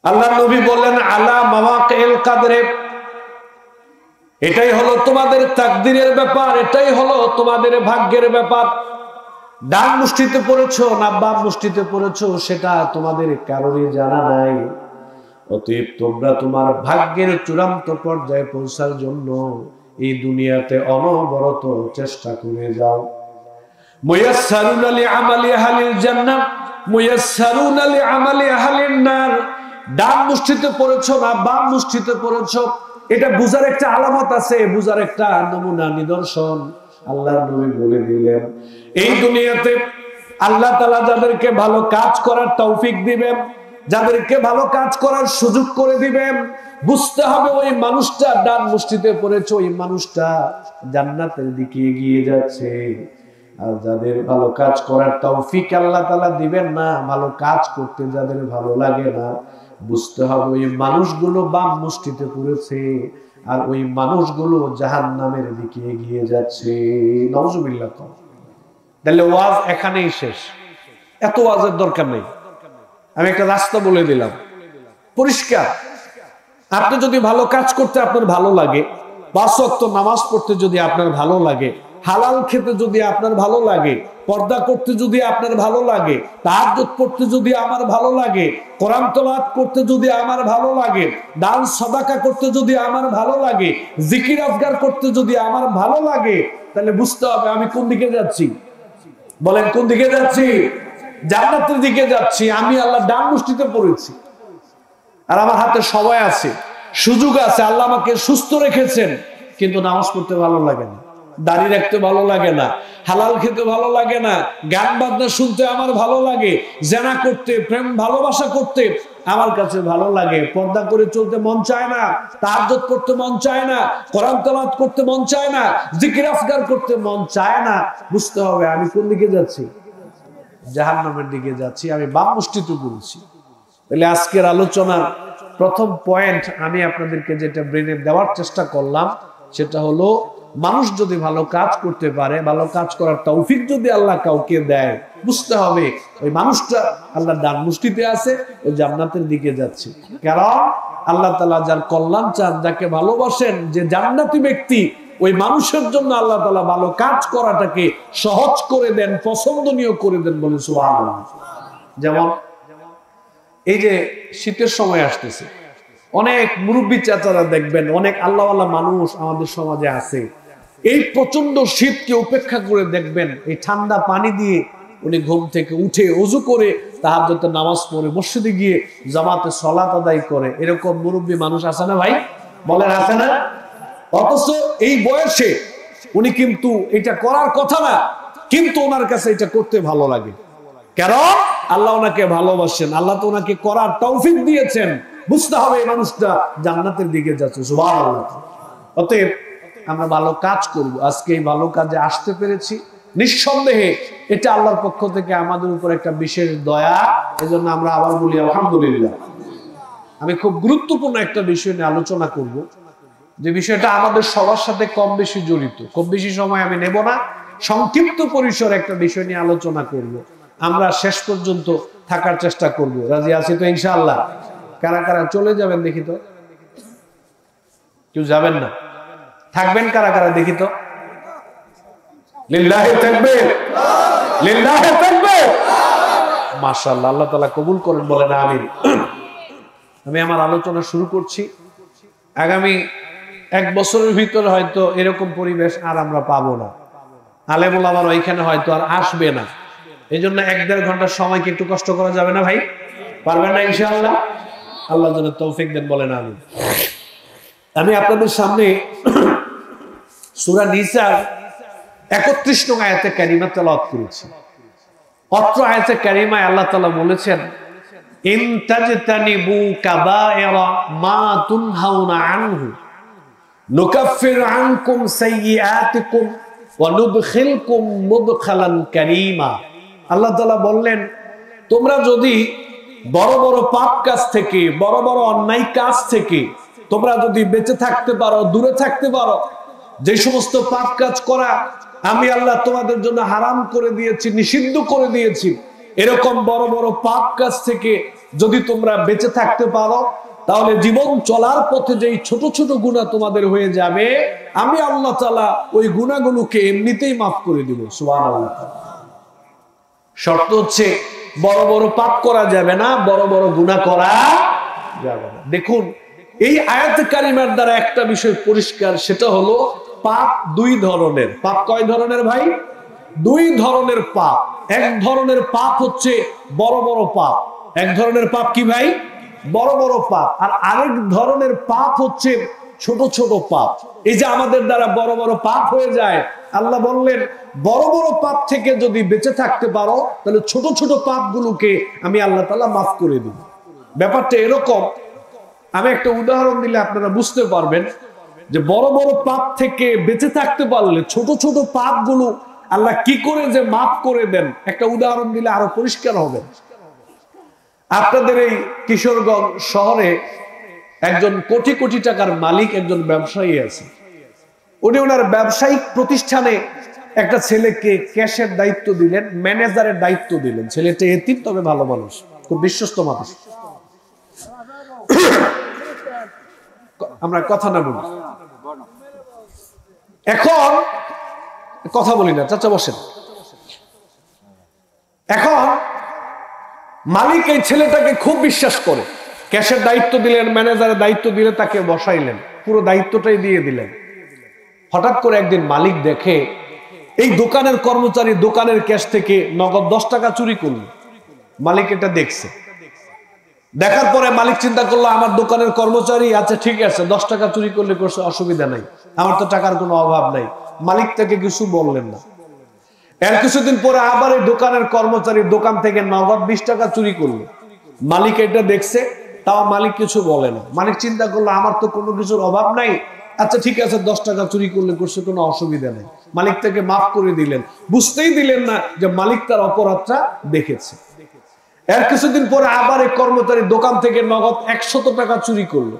আল্লাহ নবী বললেন আলা মাওয়াকিল কদরে, এটাই হলো তোমাদের তাকদীরের ব্যাপার, এটাই হলো তোমাদের ভাগ্যের ব্যাপার। ডান মুষ্টিতে পড়েছো না বাম মুষ্টিতে পড়েছো সেটা তোমাদের কারোরই জানা নাই। অতএব তোমরা তোমার ভাগ্যের চূড়ান্ত পর্যায়ে পৌঁছার জন্য এই দুনিয়াতে অনবরত চেষ্টা করে যাও। মুয়াসসারুনা লিআমালি আহলিল জান্নাহ মুয়াসসারুনা লিআমালি আহলিন নার। ডান মুষ্টিতে পড়েছো না বাম মুষ্টিতে পড়েছো, এটা বুঝার একটা আলামত আছে, বুঝার একটা নমুনা নিদর্শন আল্লাহর নবী বলে দিলেন। এই দুনিয়াতে আল্লাহ তাআলা যাদেরকে ভালো কাজ করার তৌফিক দিবেন, যাদেরকে ভালো কাজ করার সুযোগ করে দিবেন, বুঝতে হবে ওই মানুষটা ডান মুষ্টিতে পড়েছে, ওই মানুষটা জান্নাতের দিকে এগিয়ে যাচ্ছে। আর যাদের ভালো কাজ করার তৌফিক আল্লাহ তাআলা দিবেন না, ভালো কাজ করতে যাদের ভালো লাগে না, বুঝতে হবে ওই মানুষগুলো বাম মুষ্টিতে পড়েছে আর ওই মানুষগুলো জাহান্নামের দিকে এগিয়ে যাচ্ছে। নাউজুবিল্লাহ। তাহলে ওয়াজ এখানেই শেষ, এত ওয়াজের দরকার নেই। আমি একটা রাস্তা বলে দিলাম, পরিষ্কার। আপনি যদি ভালো কাজ করতে আপনার ভালো লাগে, 5 ওয়াক্ত নামাজ পড়তে যদি আপনার ভালো লাগে, হালাল খেতে যদি আপনার ভালো লাগে, পর্দা করতে যদি আপনার ভালো লাগে, তাহাজ্জুদ পড়তে যদি আমার ভালো লাগে, কোরআন তেলাওয়াত করতে যদি আমার ভালো লাগে, দান সাদাকা করতে যদি আমার ভালো লাগে, জিকির আজকার করতে যদি আমার ভালো লাগে, তাহলে বুঝতে হবে আমি কোন দিকে যাচ্ছি। বলেন কোন দিকে যাচ্ছি? জান্নাতের দিকে যাচ্ছি। আমি আল্লাহ ডান মুষ্টিতে পড়েছি আর আমার হাতে সময় আছে, সুযোগ আছে, আল্লাহ আমাকে সুস্থ রেখেছেন, কিন্তু নামাজ পড়তে ভালো লাগে না, দাড়ি রাখতে ভালো লাগে না, হালাল খেতে ভালো লাগে না, গান বাজনা শুনতে আমার ভালো লাগে, জেনা করতে, প্রেম ভালোবাসা করতে আমার কাছে ভালো লাগে, পর্দা করে চলতে মন চায় না, তাহাজ্জুদ পড়তে মন চায় না, কোরআন তেলাওয়াত করতে মন চায় না, জিকির আজকার করতে মন চায় না। বুঝতে হবে আমি কোন দিকে যাচ্ছি, জাহান্নামের দিকে যাচ্ছি, আমি বাম মুষ্টিতে পড়েছি। তাহলে আজকের আলোচনার প্রথম পয়েন্ট আমি আপনাদেরকে যেটা ব্রেনে দেওয়ার চেষ্টা করলাম সেটা হলো, মানুষ যদি ভালো কাজ করতে পারে, ভালো কাজ করার তৌফিক যদি আল্লাহ কাউকে দেয়, বুঝতে হবে ওই মানুষটা আল্লাহ ডান মুষ্টিতে আছে, ওই জান্নাতের দিকে যাচ্ছে। কারণ আল্লাহ তাআলা যার কল্যাণ চান, যাকে ভালোবাসেন, যে জান্নাতি ব্যক্তি, ওই মানুষের জন্য আল্লাহ তাআলা ভালো কাজ করাটাকে সহজ করে দেন, পছন্দনীয় করে দেন। বলেন সুবহানাল্লাহ। যেমন এই যে শীতের সময় আসতেছে, অনেক মুরব্বী চাচারা দেখবেন, অনেক আল্লাহওয়ালা মানুষ আমাদের সমাজে আছে, এই প্রচন্ড শীতকে উপেক্ষা করে দেখবেন এই ঠান্ডা পানি দিয়ে উনি ঘুম থেকে উঠে ওযু করে তাহাজ্জুদের নামাজ পড়ে মসজিদে গিয়ে জামাতে সালাত আদায় করে। এরকম মুরব্বী মানুষ আছে না ভাই? বলেন আছে না? অথচ এই বয়সে উনি কিন্তু এটা করার কথা না, কিন্তু ওনার কাছে এটা করতে ভালো লাগে। কারণ আল্লাহ ওনাকে ভালোবাসেন, আল্লাহ তো ওনাকে করার তৌফিক দিয়েছেন। বুঝতে হবে এই মানুষটা জান্নাতের দিকে যাচ্ছে। সুবহানাল্লাহ। অতএব আমরা ভালো কাজ করব। আজকে এই ভালো কাজে আসতে পেরেছি, নিঃসন্দেহে এটা আল্লাহর পক্ষ থেকে আমাদের উপর একটা বিশেষ দয়া। এজন্য আমরা আবার বলি আলহামদুলিল্লাহ। আমি খুব গুরুত্বপূর্ণ একটা বিষয় নিয়ে আলোচনা করব, যে বিষয়টা আমাদের সবার সাথে কম বেশি জড়িত। খুব বেশি সময় আমি নেব না, সংক্ষিপ্ত পরিসরে একটা বিষয় নিয়ে আলোচনা করব। আমরা শেষ পর্যন্ত থাকার চেষ্টা করব। রাজি আছি তো ইনশাআল্লাহ? কারা কারা চলে যাবেন দেখি তো? কেউ যাবেন না? থাকবেন কারা কারা দেখি তো? লিল্লাহি তাকবীর, লিল্লাহি তাকবীর। মাশাআল্লাহ, আল্লাহ তাআলা কবুল করেন, বলেন আমিন। আমি আমার আলোচনা শুরু করছি। আগামী 1 বছরের ভিতরে হয়তো এরকম পরিবেশ আর আমরা পাবো না, আলেম ওলামারা ওইখানে হয়তো আর আসবে না। এই জন্য 1-1.5 ঘন্টার সময়কে একটু কষ্ট করা যাবে না ভাই? পারবেন না ইনশাআল্লাহ? আল্লাহ যেন তৌফিক দেন, বলেন আমিন। আমি আপনাদের সামনে সূরা নিসার 31 নং আয়াতে কারিমা তেলাওয়াত করেছি। অত্র আয়াতে কারিমায় আল্লাহ তাআলা বলেছেন, ইন তাজতানিবু কাবায়রা মা তুনহাউনা আনহু নুকাফির আনকুম সাইয়্যাতিকুম ওয়া নুদখিলকুম মুদখালান কারীমা। আল্লাহ তাআলা বললেন, তোমরা যদি বড় বড় পাপ কাজ থেকে, বড় বড় অন্যায় কাজ থেকে তোমরা যদি বেঁচে থাকতে পারো, দূরে থাকতে পারো, যে সমস্ত পাপ কাজ করা আমি আল্লাহ তোমাদের জন্য হারাম করে দিয়েছি, নিষিদ্ধ করে দিয়েছি, এরকম বড় বড় পাপ কাজ থেকে যদি তোমরা বেঁচে থাকতে পারো, তাহলে জীবন চলার পথে যেই ছোট ছোট গুনাহ তোমাদের হয়ে যাবে, আমি আল্লাহ তাআলা ওই গুনাহগুলোকে এমনিতেই মাফ করে দিব। সুবহানাল্লাহ। শর্ত হচ্ছে বড় বড় পাপ করা যাবে না, বড় বড় গুনাহ করা যাবে না। দেখুন, এই আয়াতে কারিমার দ্বারা একটা বিষয় পরিষ্কার, সেটা হলো পাপ দুই ধরনের। পাপ কয় ধরনের ভাই? দুই ধরনের পাপ। এক ধরনের পাপ হচ্ছে বড় বড় পাপ। এক ধরনের পাপ কি ভাই? বড় বড় পাপ। আর আরেক ধরনের পাপ হচ্ছে ছোট ছোট পাপ। এই যে আমাদের দ্বারা বড় বড় পাপ হয়ে যায়, আল্লাহ বললেন বড় বড় পাপ থেকে যদি বেঁচে থাকতে পারো, তাহলে ছোট ছোট পাপগুলোকে আমি আল্লাহ তাআলা মাফ করে দিব। ব্যাপারটা এরকম, আমি একটা উদাহরণ দিলে আপনারা বুঝতে পারবেন যে বড় বড় পাপ থেকে বেঁচে থাকতে পারলে ছোট ছোট পাপগুলো আল্লাহ কি করে যে মাফ করে দেন, একটা উদাহরণ দিলে আরো পরিষ্কার হবে। আপনাদের এই কিশোরগঞ্জ শহরে একজন কোটি কোটি টাকার মালিক, একজন ব্যবসায়ী আছে। উনি ওনার ব্যবসায়িক প্রতিষ্ঠানে একটা ছেলেকে ক্যাশের দায়িত্ব দিলেন, ম্যানেজারের দায়িত্ব দিলেন। ছেলেটা এতিম, তবে ভালো মানুষ, খুব বিশ্বস্ত মানুষ। আমরা কথা না বলি, এখন কথা বলি না, চাচা বসেন। এখন মালিক এই ছেলেটাকে খুব বিশ্বাস করে, ক্যাশের দায়িত্ব দিলেন, ম্যানেজারের দায়িত্ব দিলে তাকে বসাইলেন, পুরো দায়িত্বটাই দিয়ে দিলেন। হঠাৎ করে একদিন মালিক দেখে এই দোকানের কর্মচারী দোকানের ক্যাশ থেকে নগদ 10 টাকা চুরি করল। মালিক এটা দেখছে, দেখার পরে মালিক চিন্তা করলো আমার দোকানের কর্মচারী, আচ্ছা ঠিক আছে 10 টাকা চুরি করলে করছে, অসুবিধা নাই, আমার তো টাকার কোনো অভাব নাই। মালিক তাকে কিছু বললেন না। এর কিছুদিন পরে আবার এই দোকানের কর্মচারী দোকান থেকে নগদ 20 টাকা চুরি করলো। মালিক এটা দেখছে, তাও মালিক কিছু বলে না। মালিক চিন্তা করলো আমার তো কোনো কিছুর অভাব নাই, আচ্ছা ঠিক আছে 10 টাকা চুরি করলে করছে, কোনো অসুবিধা নেই। মালিক তাকে মাফ করে দিলেন, বুঝতেই দিলেন না যে মালিক তার অপরাধটা দেখেছে। এর কিছুদিন পরে আবার এই কর্মচারী দোকান থেকে নগদ 100 টাকা চুরি করলো।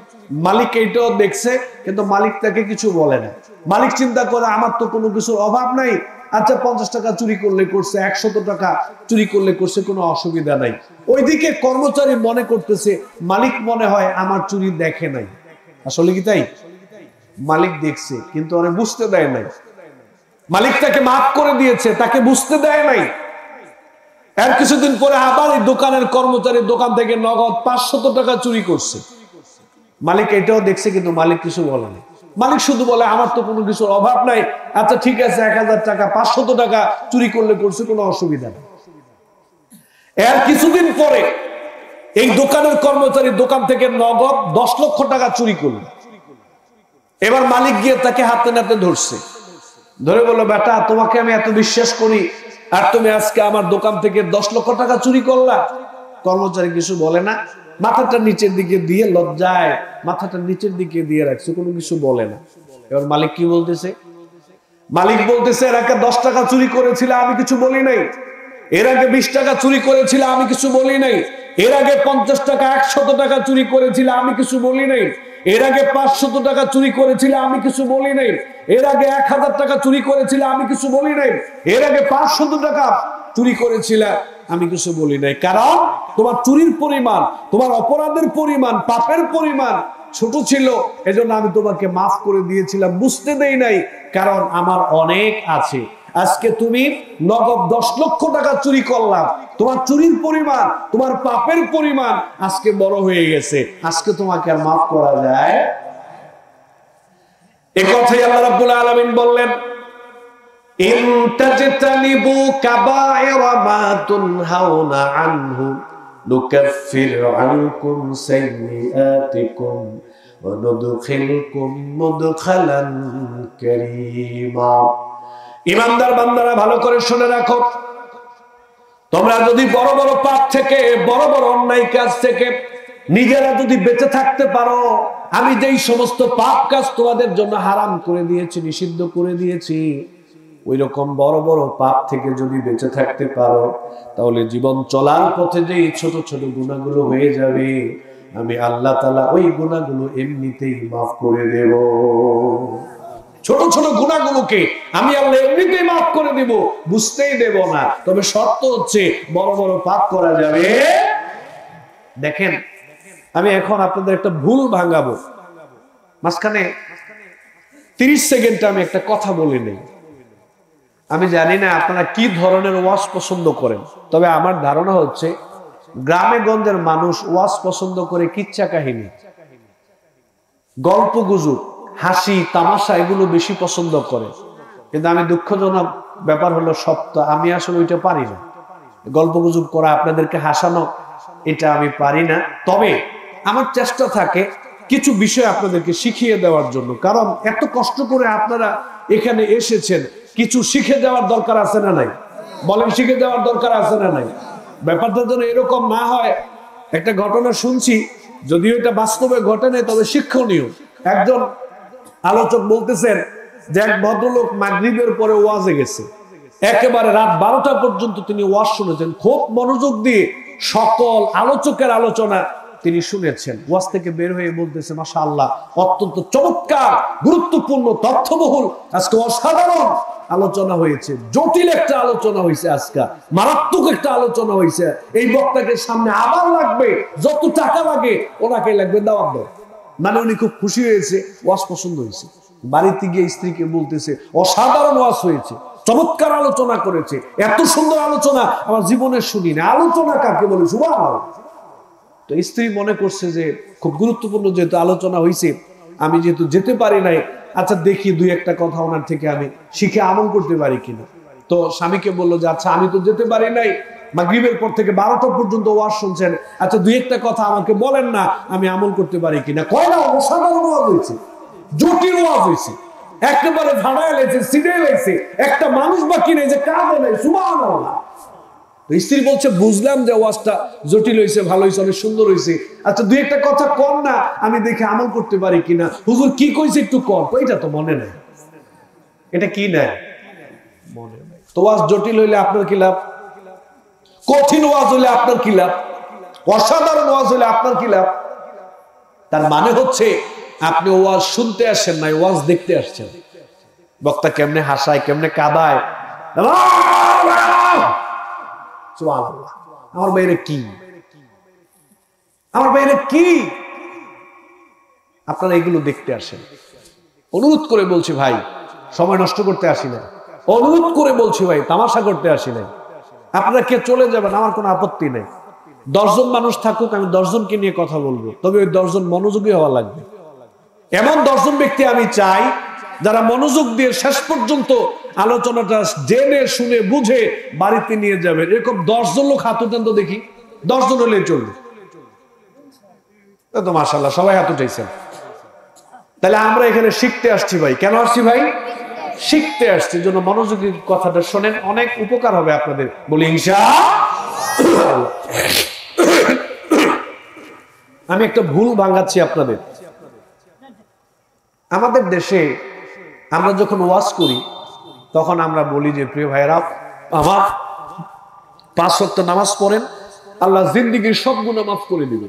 মালিক এইটাও দেখছে, কিন্তু মালিক তাকে কিছু বলে না। মালিক চিন্তা করে আমার তো কোনো কিছুর অভাব নাই, আচ্ছা 50 টাকা চুরি করলে করছে, 100 টাকা চুরি করলে করছে, কোনো অসুবিধা নাই। ওইদিকে কর্মচারী মনে করতেছে মালিক মনে হয় আমার চুরি দেখে নাই। আসলে কি তাই? মালিক দেখছে, কিন্তু ওরে বুঝতে দেয় নাই। মালিক তাকে মাফ করে দিয়েছে, তাকে বুঝতে দেয় নাই। এর কিছুদিন পরে আবার এই দোকানের কর্মচারী দোকান থেকে নগদ 500 টাকা চুরি করছে। মালিক এটাও দেখছে, কিন্তু মালিক কিছু বলে না। মালিক শুধু বলে আমার তো কোনো কিছুর অভাব নাই, আচ্ছা ঠিক আছে 1000 টাকা 500 টাকা চুরি করলে করছে, কোনো অসুবিধা নেই। এর কিছুদিন পরে এই দোকানের কর্মচারী দোকান থেকে নগদ 10 লক্ষ টাকা চুরি করলো। এবার মালিক গিয়ে তাকে হাতে নাতে ধরছে, ধরে বললো বেটা তোমাকে আমি এত বিশ্বাস করি, আর তুমি আজকে আমার দোকান থেকে 10 লক্ষ টাকা চুরি করলা। কর্মচারী কিছু বলে না, মাথাটা নিচের দিকে দিয়ে, লজ্জায় মাথাটা নিচের দিকে দিয়ে রাখছে, কোনো কিছু বলে না। এবার মালিক কি বলতেছে? মালিক বলতেছে এর আগে 10 টাকা চুরি করেছিল, আমি কিছু বলি নাই। এর আগে 20 টাকা চুরি করেছিল, আমি কিছু বলি নাই। এর আগে 50 টাকা 100 টাকা চুরি করেছিল, আমি কিছু বলি নাই। এর আগে 500 টাকা চুরি করেছিল, আমি কিছু বলি নাই। এর আগে 1000 টাকা চুরি করেছিল, আমি কিছু বলি নাই। এর আগে 500 টাকা চুরি করেছিল, আমি কিছু বলি নাই। কারণ তোমার চুরির পরিমাণ, তোমার অপরাধের পরিমাণ, পাপের পরিমাণ ছোট ছিল, এজন্য আমি তোমাকে মাফ করে দিয়েছিলাম, বুঝতে দেই নাই, কারণ আমার অনেক আছে। আজকে তুমি নগদ 10 লক্ষ টাকা চুরি করলাম, তোমার চুরির পরিমাণ, তোমার পাপের পরিমাণ আজকে বড় হয়ে গেছে, আজকে তোমাকে আর মাফ করা যায়। এই কথাই আল্লাহ রাব্বুল আলামিন বললেন, ইন তাজতানিবু কাবায়িরা মা তুনহাউনা আনহু নুকাফির আনকুম সাইয়্যাতিকুম ওয়া নুদখিলকুম মুদখালান কারীমা। ইমানদার বান্দারা ভালো করে শুনে রাখো, তোমরা যদি বড় বড় পাপ থেকে, বড় বড় অন্যায় কাজ থেকে নিজেরা যদি বেঁচে থাকতে পারো, আমি যেই সমস্ত পাপ কাজ তোমাদের জন্য হারাম করে দিয়েছি, নিষিদ্ধ করে দিয়েছি, ওই রকম বড় বড় পাপ থেকে যদি বেঁচে থাকতে পারো, তাহলে জীবন চলার পথে যে ছোট ছোট গুনাহগুলো হয়ে যাবে, আমি আল্লাহ তাআলা ওই গুনাহগুলো এমনিতেই মাফ করে দেব। ছোট ছোট গুনাহগুলোকে আমি আল্লাহ এমনিতেই মাফ করে দেব, বুঝতেই দেব না। তবে শর্ত হচ্ছে বড় বড় পাপ করা যাবে দেখেন, আমি এখন আপনাদের একটা ভুল ভাঙাবো। মাঝখানে 30 সেকেন্ডে আমি একটা কথা বলে নেই। আমি জানি না আপনারা কি ধরনের ওয়াজ পছন্দ করেন, তবে আমার ধারণা হচ্ছে গ্রামে গঞ্জের মানুষ ওয়াজ পছন্দ করে কিচ্ছা কাহিনী, গল্প গুজব, হাসি তামাশা, এগুলো বেশি পছন্দ করে। কিন্তু আমি দুঃখজনক ব্যাপার হলো সত্য, আমি আসলে ওইটা পারি না। গল্প গুজব করা, আপনাদেরকে হাসানো, এটা আমি পারি না। তবে আমার চেষ্টা থাকে কিছু বিষয় আপনাদেরকে শিখিয়ে দেওয়ার জন্য, কারণ এত কষ্ট করে আপনারা এখানে এসেছেন, কিছু শিখে দেওয়ার দরকার আছে না নাই? বলেন, শিখে দেওয়ার দরকার আছে না নাই? ব্যাপারটা যেন এরকম না হয়। একটা ঘটনা শুনছি, যদিও এটা বাস্তবে ঘটে নাই, তবে শিক্ষণীয়। একজন আলোচক বলতেছেন যে এক ভদ্রলোক মাগরিবের পরে ওয়াজে গেছে, একেবারে রাত 12টা পর্যন্ত তিনি ওয়াজ শুনেছেন, খুব মনোযোগ দিয়ে সকল আলোচকের আলোচনা তিনি শুনেছেন। ওয়াজ থেকে বের হয়ে বলতেছে, মাশাআল্লাহ, অত্যন্ত চমৎকার, গুরুত্বপূর্ণ, তথ্যবহুল, আজকে অসাধারণ আলোচনা হয়েছে, জটিল একটা আলোচনা হয়েছে, আজকে মারাত্মক একটা আলোচনা হয়েছে। এই বক্তাকে সামনে আবার লাগবে, যত টাকা লাগে ওনাকে লাগবে দাওয়াত দাও। মানে উনি খুব খুশি হয়েছে, ওয়াজ পছন্দ হয়েছে। বাড়িতে গিয়ে স্ত্রীকে বলতেছে, অসাধারণ ওয়াজ হয়েছে, চমৎকার আলোচনা করেছে, এত সুন্দর আলোচনা আমার জীবনে শুনি না। আলোচনা কাকে বলে? সুবহানাল্লাহ। তো স্ত্রী মনে করছে যে খুব গুরুত্বপূর্ণ যেহেতু আলোচনা হয়েছে, আমি যেহেতু যেতে পারি নাই, আচ্ছা দেখি দুই একটা কথা ওনার থেকে আমি শিখে আমল করতে পারি কিনা। তো স্বামীকে বললো যে আচ্ছা আমি তো যেতে পারি নাই, মাগরিবের পর থেকে 12টা পর্যন্ত ওয়াজ শুনছেন, আচ্ছা দুই একটা কথা আমাকে বলেন না, আমি আমল করতে পারি কিনা। কয় না, অসাধারণ ওয়াজ হয়েছে, জটিল ওয়াজ হয়েছে, একেবারে ভাড়ায় লেগেছে, সিডে লেগেছে, একটা মানুষ বাকি নেই যে কাঁদে নাই। সুবহানাল্লাহ। স্ত্রী বলছে, বুঝলাম যে ওয়াজটা জটিল হয়েছে, ভালো হয়েছে, অনেক সুন্দর হয়েছে, আচ্ছা দুই একটা কথা কর না, আমি দেখে আমল করতে পারি কিনা। হুজুর কি কইছে একটু কর। এটা তো মনে নাই। এটা কি নাই? মনে নাই। তো ওয়াজ জটিল হইলে আপনার কি লাভ? কঠিন ওয়াজ হইলে আপনার কি লাভ? অসাধারণ ওয়াজ হইলে আপনার কি লাভ? তার মানে হচ্ছে আপনি ওয়াজ শুনতে আসেন নাই, ওয়াজ দেখতে আসছেন। বক্তা কেমনে হাসায়, কেমনে কাঁদায়, সুবহানাল্লাহ, আমার বাইরে কি, আমার বাইরে কি, আপনারা এগুলো দেখতে আসেন। অনুরোধ করে বলছি ভাই, সময় নষ্ট করতে আসি না, অনুরোধ করে বলছি ভাই, তামাশা করতে আসি নাই। আপনারা কে চলে যাবেন, আমার কোনো আপত্তি নেই। 10 জন মানুষ থাকুক, আমি 10 জনকে নিয়ে কথা বলবো, তবে ওই 10 জন মনোযোগী হওয়া লাগবে। এমন 10 জন ব্যক্তি আমি চাই যারা মনোযোগ দিয়ে শেষ পর্যন্ত আলোচনাটা জেনে শুনে বুঝে বাড়িতে নিয়ে যাবেন। এরকম 10 জন লোক হাত উঠান তো দেখি, 10 জন হলে চলবে। তো মাশাআল্লাহ, সবাই হাত উঠাইছেন। তাহলে আমরা এখানে শিখতে আসছি ভাই। কেন আসছি ভাই? শিখতে আসছি। জন্য মনোযোগী কথাটা শোনেন, অনেক উপকার হবে আপনাদের। বলি ইনশাআল্লাহ। আমি একটা ভুল ভাঙাচ্ছি আপনাদের। আমাদের দেশে আমরা যখন ওয়াজ করি তখন আমরা বলি যে প্রিয় ভাইরা, আমার 5 ওয়াক্ত নামাজ পড়েন, আল্লাহ জিন্দেগীর সব গুনাহ মাফ করে দিবে।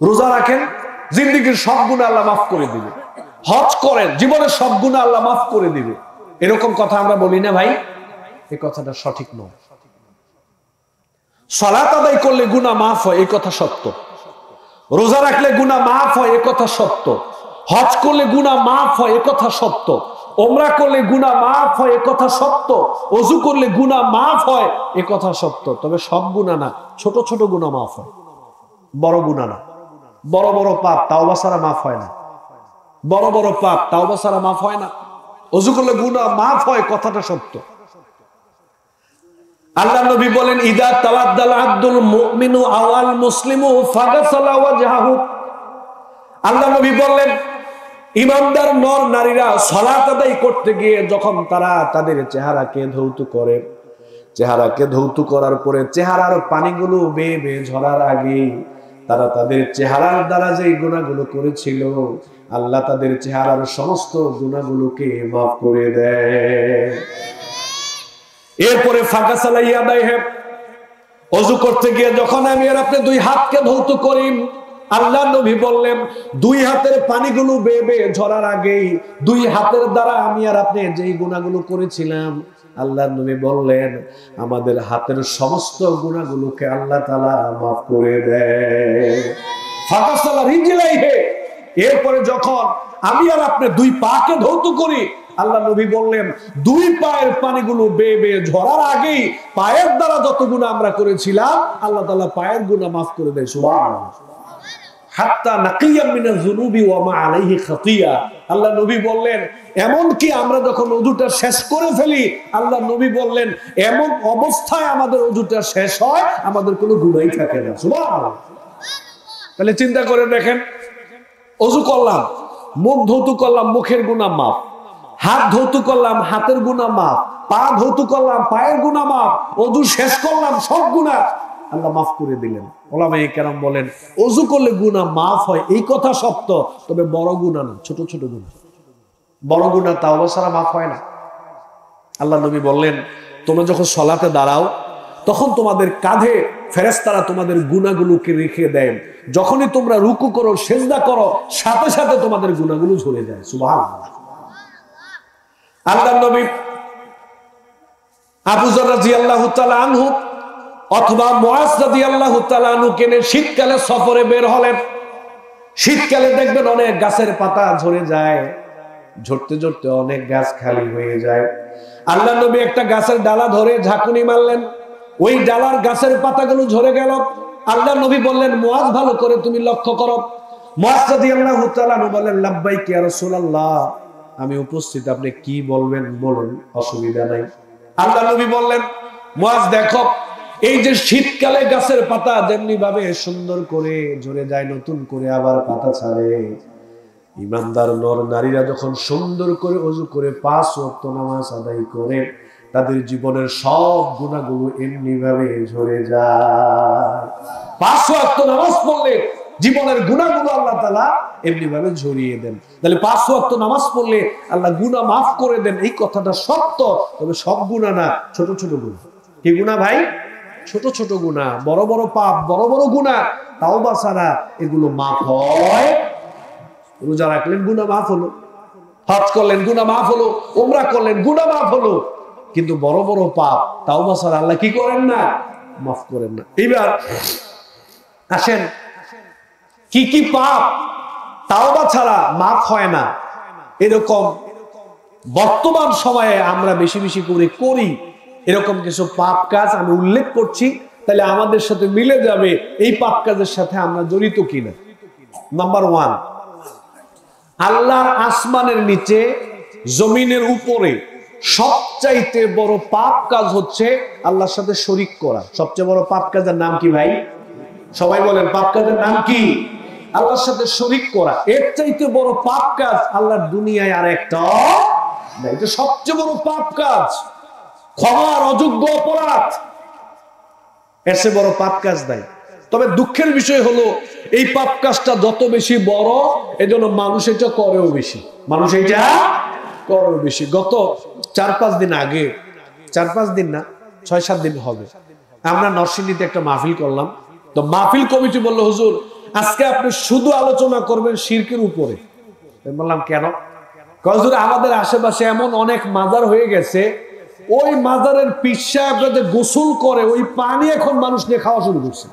রোজা রাখেন, জিন্দেগীর সব গুনাহ আল্লাহ মাফ করে দিবে। হজ করেন, জীবনের সব গুনাহ আল্লাহ মাফ করে দিবে। এরকম কথা আমরা বলি না ভাই? এই কথাটা সঠিক নয়। সালাত আদায় করলে গুনাহ মাফ হয়, এই কথা সত্য। রোজা রাখলে গুনাহ মাফ হয়, এই কথা সত্য। হজ করলে গুনাহ মাফ হয়, এই কথা সত্য। ওমরা করলে গুনাহ মাফ হয়, এই কথা সত্য। ওযু করলে গুনাহ মাফ হয়, এই কথা সত্য। তবে সব গুনাহ না, ছোট ছোট গুনাহ মাফ হয়, বড় গুনাহ না। বড় বড় পাপ তাওবা ছাড়া মাফ হয় না। বড় বড় পাপ তাওবা ছাড়া মাফ হয় না। ওযু করলে গুনাহ মাফ হয়, কথাটা সত্য। আল্লাহ নবী বলেন, ইদা তাওয়াদ্দাল আব্দুল মুমিনু আওয়াল মুসলিমু ফাগাসালা ওয়াজহাহু। আল্লাহ নবী বললেন, ইমানদার নর নারীরা সালাত আদায় করতে গিয়ে যখন তারা তাদের চেহারাকে ধৌত করে, চেহারাকে ধৌত করার পরে চেহারার পানিগুলো বেয়ে বেয়ে ঝরার আগে তারা তাদের চেহারার দ্বারা যে গুনাহগুলো করেছিল, আল্লাহ তাদের চেহারার সমস্ত গুনাহগুলোকে মাফ করে দেয়। এরপরে ফাগাসালা ইয়াদাইহি, ওযু করতে গিয়ে যখন আমি আর আপনি দুই হাতকে ধৌত করি, আল্লাহ নবী বললেন, দুই হাতের পানিগুলো বেয়ে বেয়ে ঝরার আগেই দুই হাতের দ্বারা আমি আর আপনি যেই গুনাহগুলো করেছিলাম আল্লাহর নবী বললেন আমাদের হাতের সমস্ত গুনাহগুলোকে আল্লাহ তাআলা মাফ করে দেয়। ফাকাসালা রিজলাইহি, এরপরে যখন আমি আর আপনি দুই পাকে ধৌত করি, আল্লাহ নবী বললেন দুই পায়ের পানিগুলো বেয়ে বেয়ে ঝরার আগেই পায়ের দ্বারা যত গুনাহ আমরা করেছিলাম আল্লাহ তাআলা পায়ের গুনাহ মাফ করে দেয়। সুবহানাল্লাহ। হাত্তা নাকিয়া মিনাজ যুনুবি ওয়া মা আলাইহি খাতিয়া, আল্লাহ নবী বললেন এমন কি আমরা যখন ওযুটা শেষ করে ফেলি, আল্লাহ নবী বললেন এমন অবস্থায় আমাদের ওযুটা শেষ হয় আমাদের কোনো গুনাহই থাকে না। সুবহানাল্লাহ। তাহলে চিন্তা করে দেখেন, ওযু করলাম, মুখ ধৌত করলাম, মুখের গুনাহ মাফ, হাত ধৌত করলাম, হাতের গুনাহ মাফ, পা ধৌত করলাম, পায়ের গুনাহ মাফ, ওযু শেষ করলাম, সব গুনাহ আল্লাহ মাফ করে দিলেন। ওলামায়ে কেরাম বলেন ওযু করলে গুনাহ মাফ হয় এই কথা সত্য, তবে বড় গুনাহ না, ছোট ছোট গুনাহ। বড় গুনাহ তাওবা ছাড়া মাফ হয় না। আল্লাহ নবী বললেন তোমরা যখন সালাতে দাঁড়াও তখন তোমাদের কাঁধে ফেরেশতারা তোমাদের গুনাহগুলোকে রেখে দেন, যখনই তোমরা রুকু করো, সিজদা করো, সাথে সাথে তোমাদের গুনাহগুলো ঝরে যায়। সুবহানাল্লাহ। আল্লাহর নবী আবু যর রাদিয়াল্লাহু তাআলা আনহু অথবা মুআজ রাদিয়াল্লাহু তাআলা আনহু কেনে শীতকালে সফরে বের হলেন। শীতকালে দেখবেন অনেক গাছের পাতা ঝরে যায়, ঝরতে ঝরতে অনেক গাছ খালি হয়ে যায়। আল্লাহ নবী একটা গাছের ডালা ধরে ঝাঁকুনি মারলেন, ওই ডালার গাছের পাতাগুলো ঝরে গেল। আল্লাহ নবী বললেন মুআজ ভালো করে তুমি লক্ষ্য করো। মুআজ রাদিয়াল্লাহু তাআলা আনহু বললেন লাব্বাইক ইয়া রাসূলুল্লাহ, আমি উপস্থিত, আপনি কি বলবেন বলুন, অসুবিধা নাই। আল্লাহ নবী বললেন মুআজ দেখো, এই যে শীতকালে গাছের পাতা যেমনি ভাবে সুন্দর করে ঝরে যায়, নতুন করে আবার পাতা ছাড়ে, ইমানদার নর নারীরা যখন সুন্দর করে ওযু করে 5 ওয়াক্ত নামাজ আদায় করে তাদের জীবনের সব গুনাহগুলো এমনি ভাবে ঝরে যায়। 5 ওয়াক্ত নামাজ পড়লে জীবনের গুনাহগুলো আল্লাহ তাআলা এমনি ভাবে ঝরিয়ে দেন। তাহলে 5 ওয়াক্ত নামাজ পড়লে আল্লাহ গুনাহ মাফ করে দেন, এই কথাটা সত্য, তবে সব গুনাহ না, ছোট ছোট গুনাহ। কি গুনাহ ভাই? ছোট ছোট গুনাহ। বড় বড় পাপ, বড় বড় গুনাহ তাওবা ছাড়া এগুলো মাফ হয়। রোজা রাখলেন গুনাহ মাফ হলো, হজ করলেন গুনাহ মাফ হলো, উমরা করলেন গুনাহ মাফ হলো, কিন্তু বড় বড় পাপ তাওবা ছাড়া আল্লাহ কি করেন না? মাফ করেন না। এবার আসেন কি কি পাপ তাওবা ছাড়া মাফ হয় না, এরকম বর্তমান সময়ে আমরা বেশি বেশি করে করি এরকম কিছু পাপ কাজ আমি উল্লেখ করছি, তাহলে আমাদের সাথে মিলে যাবে এই পাপ কাজের সাথে আমরা জড়িত কিনা। নাম্বার 1, আল্লাহর আসমানের নিচে জমিনের উপরে সবচাইতে বড় পাপ কাজ হচ্ছে আল্লাহর সাথে শরীক করা। সবচেয়ে বড় পাপ কাজের নাম কি ভাই? সবাই বলেন পাপ কাজের নাম কি? আল্লাহর সাথে শরীক করা। এর চাইতে বড় পাপ কাজ আল্লাহর দুনিয়ায় আর একটা না, এটা সবচেয়ে বড় পাপ কাজ, ক্ষমার অযোগ্য অপরাধ, এর চেয়ে বড় পাপ কাজ নাই। তবে দুঃখের বিষয় হলো এই পাপ কাজটা যত বেশি বড় এজন্য মানুষ এটা করেও বেশি, মানুষ এটা করেও বেশি। গত 4-5 দিন আগে, 4-5 দিন না 6-7 দিন হবে, আমরা নরসিংদীতে একটা মাহফিল করলাম। তো মাহফিল কমিটি বলল হুজুর আজকে আপনি শুধু আলোচনা করবেন শিরকের উপরে। বললাম কেন? হুজুর আমাদের আশেপাশে এমন অনেক মাজার হয়ে গেছে, ওই মাজারের পীর সাহেবরা যে গোসল করে ওই পানি এখন মানুষ নিয়ে খাওয়া শুরু করছে।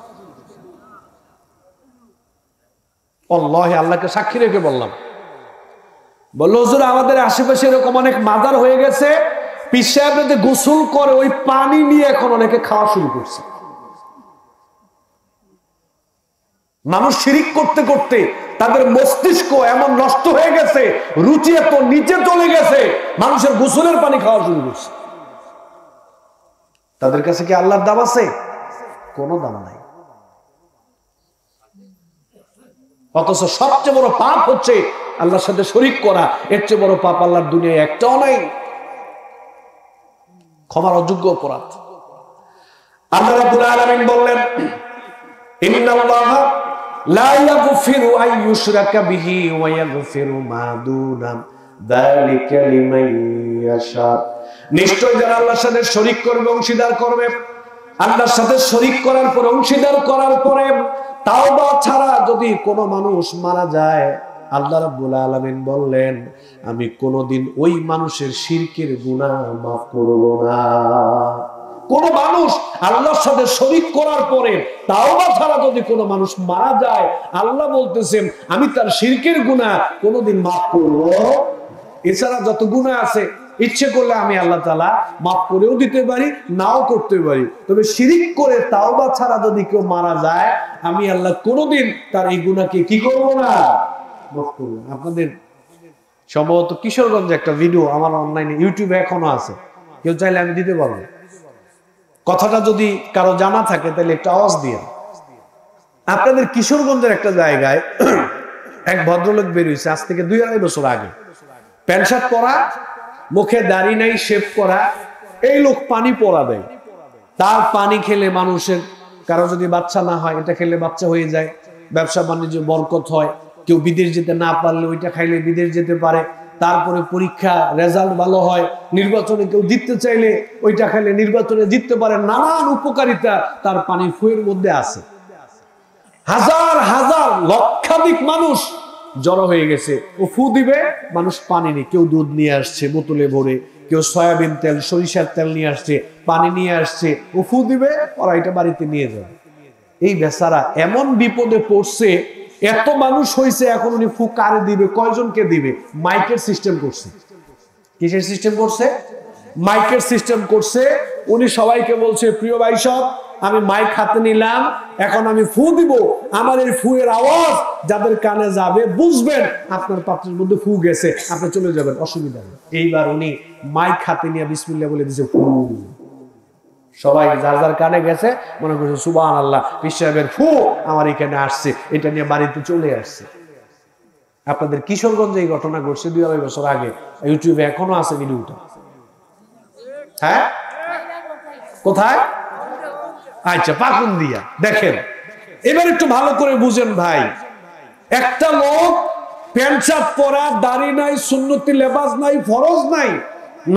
আল্লাহ, আল্লাহকে সাক্ষী রেখে বললাম, বললো হুজুর আমাদের আশেপাশে এরকম অনেক মাজার হয়ে গেছে, পীর সাহেবরা যে গোসল করে ওই পানি নিয়ে এখন অনেকে খাওয়া শুরু করছে। মানুষ শিরিক করতে করতে তাদের মস্তিষ্ক এমন নষ্ট হয়ে গেছে, রুচি এত নিচে চলে গেছে, মানুষের গোসলের পানি খাওয়া শুরু করছে। তাদের কাছে কি আল্লাহর দাম আছে? কোনো দাম নাই। অথচ সবচেয়ে বড় পাপ হচ্ছে আল্লাহর সাথে শরীক করা। এর চেয়ে বড় পাপ আল্লাহর দুনিয়ায় একটাও নাই। ক্ষমার অযোগ্য অপরাধ। আল্লাহ রাব্বুল আলামিন বললেন ইন্নাল্লাহা লা ইয়াগফিরু আন ইউশরাকা বিহি ওয়া ইয়াগফিরু মা দুনা যালিকা লিমান ইয়াশা। নিশ্চয় যারা আল্লাহর সাথে শরীক করবে, অংশীদার করবে, আল্লাহর সাথে শরীক করার পরে, অংশীদার করার পরে তাওবা ছাড়া যদি কোনো মানুষ মারা যায়, আল্লাহ রাব্বুল আলামিন বললেন আমি কোনোদিন ওই মানুষের শিরকের গুনাহ মাফ করব না। কোন মানুষ আল্লাহর সাথে শরীক করার পরে তাওবা ছাড়া যদি কোনো মানুষ মারা যায়, আল্লাহ বলতেছেন আমি তার শিরকের গুনাহ কোনোদিন মাফ করব। এছাড়া যত গুনাহ আছে ইচ্ছে করলে আমি আল্লাহ তাআলা মাফ করেও দিতে পারি, নাও করতে পারি। তবে শিরিক করে তাওবা ছাড়া যদি কেউ মারা যায়, আমি আল্লাহ কোনোদিন তার এই গুনাহকে কি করব না, মাফ করব না। আপনাদের সম্ভবত কিশোরগঞ্জে একটা ভিডিও আমার অনলাইনে ইউটিউবে এখনো আছে, কেউ চাইলে আমি দিতে পারবো। কথাটা যদি কারো জানা থাকে তাহলে একটা আওয়াজ দিয়ে। আপনাদের কিশোরগঞ্জের একটা জায়গায় এক ভদ্রলোক বের হয়েছে আজ থেকে 2-2.5 বছর আগে, প্যান্ট শার্ট পরা, মুখে দাড়ি নাই, শেভ করা। এই লোক পানি পরা দেয়, তার পানি খেলে মানুষের কারো যদি বাচ্চা না হয় এটা খেলে বাচ্চা হয়ে যায়, ব্যবসা বাণিজ্য বরকত হয়, কেউ বিদেশ যেতে না পারলে ওইটা খাইলে বিদেশ যেতে পারে, তারপরে পরীক্ষা রেজাল্ট ভালো হয়, নির্বাচনে কেউ জিততে চাইলে ওইটা খাইলে নির্বাচনে জিততে পারে। নানান উপকারিতা তার পানি ফুয়ের মধ্যে আছে। হাজার হাজার লক্ষাধিক মানুষ জড়ো হয়ে গেছে, ও ফু দিবে, মানুষ পানি নেই, কেউ দুধ নিয়ে আসছে বোতলে ভরে, কেউ সয়াবিন তেল সরিষার তেল নিয়ে আসছে, পানি নিয়ে আসছে, ও ফু দিবে, ওরা এটা বাড়িতে নিয়ে যাবে। এই বেচারা এমন বিপদে পড়ছে, এত মানুষ হয়েছে, এখন উনি ফু কারে দিবে, কয়জনকে দিবে? মাইকের সিস্টেম করছে। কিসের সিস্টেম করছে? মাইকের সিস্টেম করছে। উনি সবাইকে বলছে প্রিয় ভাই সব, আমি মাইক হাতে নিলাম, এখন আমি ফু দিব, আমার এই ফুয়ের আওয়াজ যাদের কানে যাবে বুঝবেন আপনার পাত্রের মধ্যে ফু গেছে, আপনি চলে যাবেন, অসুবিধা নেই। এইবার উনি মাইক হাতে নিয়ে বিসমিল্লাহ বলে দিয়েছে ফু। সবাই যার যার কানে গেছে মনে করছে সুবহানাল্লাহ, পীর সাহেবের ফু আমার এখানে আসছে, এটা নিয়ে বাড়িতে চলে আসছে। আপনাদের কিশোরগঞ্জে এই ঘটনা ঘটছে 2-2.5 বছর আগে, ইউটিউবে এখনো আছে ভিডিওটা। হ্যাঁ, কোথায়? আচ্ছা, পাকুন দিয়া দেখেন। এবার একটু ভালো করে বুঝেন ভাই, একটা লোক প্যান্ট শার্ট পরা, দাড়ি নাই, সুন্নতি লেবাস নাই, ফরজ নাই,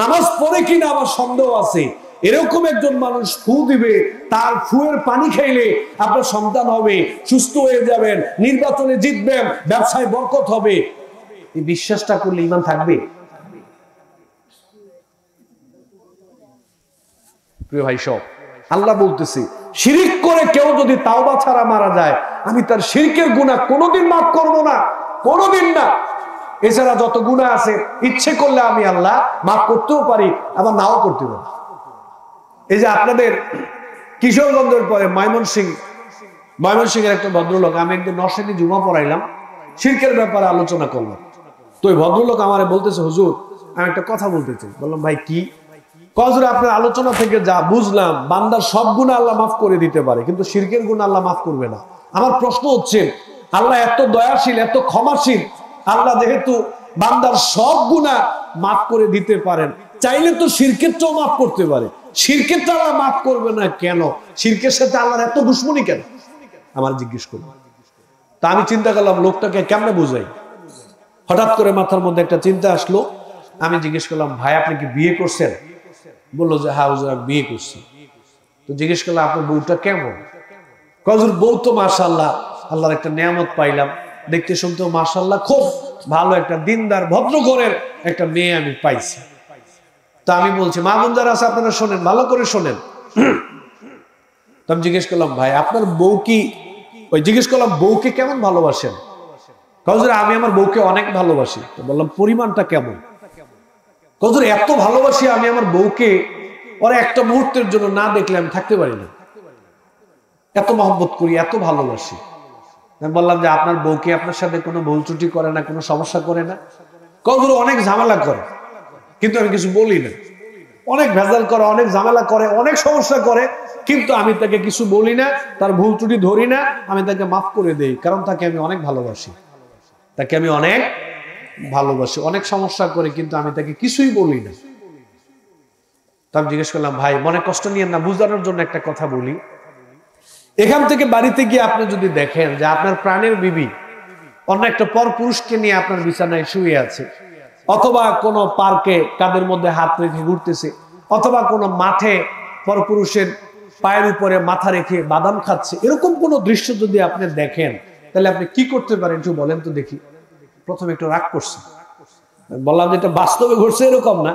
নামাজ পড়ে কিনা আবার সন্দেহ আছে, এরকম একজন মানুষ ফু দিবে, তার ফুয়ের পানি খাইলে আপনার সন্তান হবে, সুস্থ হয়ে যাবেন, নির্বাচনে জিতবেন, ব্যবসায় বরকত হবে। এই বিশ্বাসটা করলে ঈমান থাকবে? প্রিয় ভাই সব, আল্লাহ বলতেছে শিরিক করে কেউ যদি তাওবা ছাড়া মারা যায়, আমি তার শিরকের গুনাহ কোনোদিন মাফ করব না, কোনোদিন না। এছাড়া যত গুনাহ আছে ইচ্ছে করলে আমি আল্লাহ মাফ করতেও পারি, আবার নাও করতে পারি। এই যে আপনাদের কিশোরগঞ্জের পরে ময়মনসিংহের একটা ভদ্রলোক, আমি একদিন নরসিংদী জুমা পড়াইলাম, শিরকের ব্যাপারে আলোচনা করলাম। তো ওই ভদ্রলোক আমারে বলতেছে হুজুর আমি একটা কথা বলতে চাই। বললাম ভাই কি? হুজুর আপনার আলোচনা থেকে যা বুঝলাম, বান্দার সব গুনাহ আল্লাহ মাফ করে দিতে পারে, কিন্তু শিরকের গুনাহ আল্লাহ মাফ করবে না। আমার প্রশ্ন হচ্ছে, আল্লাহ এত দয়াশীল, এত ক্ষমাশীল, আল্লাহ যেহেতু বান্দার সব গুনাহ মাফ করে দিতে পারেন, চাইলে তো শিরকেরটাও মাফ করতে পারে, শিরকেরটা আল্লাহ মাফ করবে না কেন? শিরকের সাথে আল্লাহর এত দুশ্মনী কেন? আমার জিজ্ঞেস করব। তা আমি চিন্তা করলাম লোকটাকে কেমনে বুঝাই। হঠাৎ করে মাথার মধ্যে একটা চিন্তা আসলো। আমি জিজ্ঞেস করলাম ভাই আপনি কি বিয়ে করছেন? বললো যে হ্যাঁ হুজুর আমি বিয়ে করছি। তো জিজ্ঞেস করলাম আপনার বউটা কেমন? হুজুর বউ তো মাশাআল্লাহ, আল্লাহর একটা নিয়ামত পাইলাম, দেখতে শুনতেও মাশাআল্লাহ, খুব ভালো একটা দিনদার ভদ্র ঘরের একটা মেয়ে আমি পাইছি। তা আমি বলছি মা বোন যারা আছে আপনারা শোনেন, ভালো করে শোনেন। তো আমি জিজ্ঞেস করলাম ভাই আপনার বউ কি, জিজ্ঞেস করলাম বউকে কেমন ভালোবাসেন? হুজুর আমি আমার বউকে অনেক ভালোবাসি। তো বললাম পরিমাণটা কেমন? হুজুর এত ভালোবাসি আমি আমার বউকে, ওরা একটা মুহূর্তের জন্য না দেখলে আমি থাকতে পারি না, এত মহব্বত করি, এত ভালোবাসি। আমি বললাম যে আপনার বউকে আপনার সাথে কোনো ভুল ত্রুটি করে না, কোনো সমস্যা করে না? হুজুর অনেক ঝামেলা করে, কিন্তু আমি কিছু বলি না। অনেক ভেজাল করে, অনেক ঝামেলা করে, অনেক সমস্যা করে, কিন্তু আমি তাকে কিছু বলি না, তার ভুল ত্রুটি ধরি না, আমি তাকে মাফ করে দেই, কারণ তাকে আমি অনেক ভালোবাসি, তাকে আমি অনেক ভালোবাসি। অনেক সমস্যা করে কিন্তু আমি তাকে কিছুই বলি না। তা আমি জিজ্ঞেস করলাম ভাই মনে কষ্ট নিয়েন না, বুঝানোর জন্য একটা কথা বলি। এখান থেকে বাড়িতে গিয়ে আপনি যদি দেখেন যে আপনার প্রাণের বিবি অন্য একটা পর পুরুষকে নিয়ে আপনার বিছানায় শুয়ে আছে, অথবা কোনো পার্কে কাদের মধ্যে হাত রেখে ঘুরতেছে, অথবা কোনো মাঠে পরপুরুষের পায়ের উপরে মাথা রেখে বাদাম খাচ্ছে, এরকম কোনো দৃশ্য যদি আপনি দেখেন, তাহলে আপনি কি করতে পারেন একটু বলেন তো দেখি। প্রথমে একটু রাগ করছে, বললাম যে এটা বাস্তবে ঘটছে এরকম না,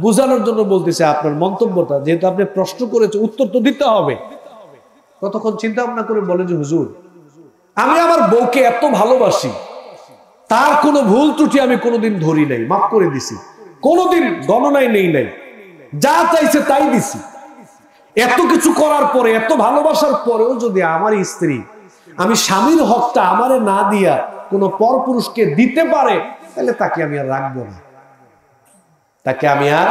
বোঝানোর জন্য বলতেছে আপনার মন্তব্যটা, যেহেতু আপনি প্রশ্ন করেছে উত্তর তো দিতে হবে। কতক্ষণ চিন্তা ভাবনা করে বলে যে হুজুর, আমি আমার বউকে এত ভালোবাসি, তার কোনো ভুল ত্রুটি আমি কোনোদিন ধরি নাই, মাফ করে দিছি, কোনোদিন গণনায় নেই নাই, যা চাইছে তাই দিছি। এত কিছু করার পরে, এত ভালোবাসার পরেও যদি আমার স্ত্রী আমি স্বামীর হকটা আমারে না দিয়া কোনো পরপুরুষকে দিতে পারে, তাহলে তাকে আমি আর রাখবো না, তাকে আমি আর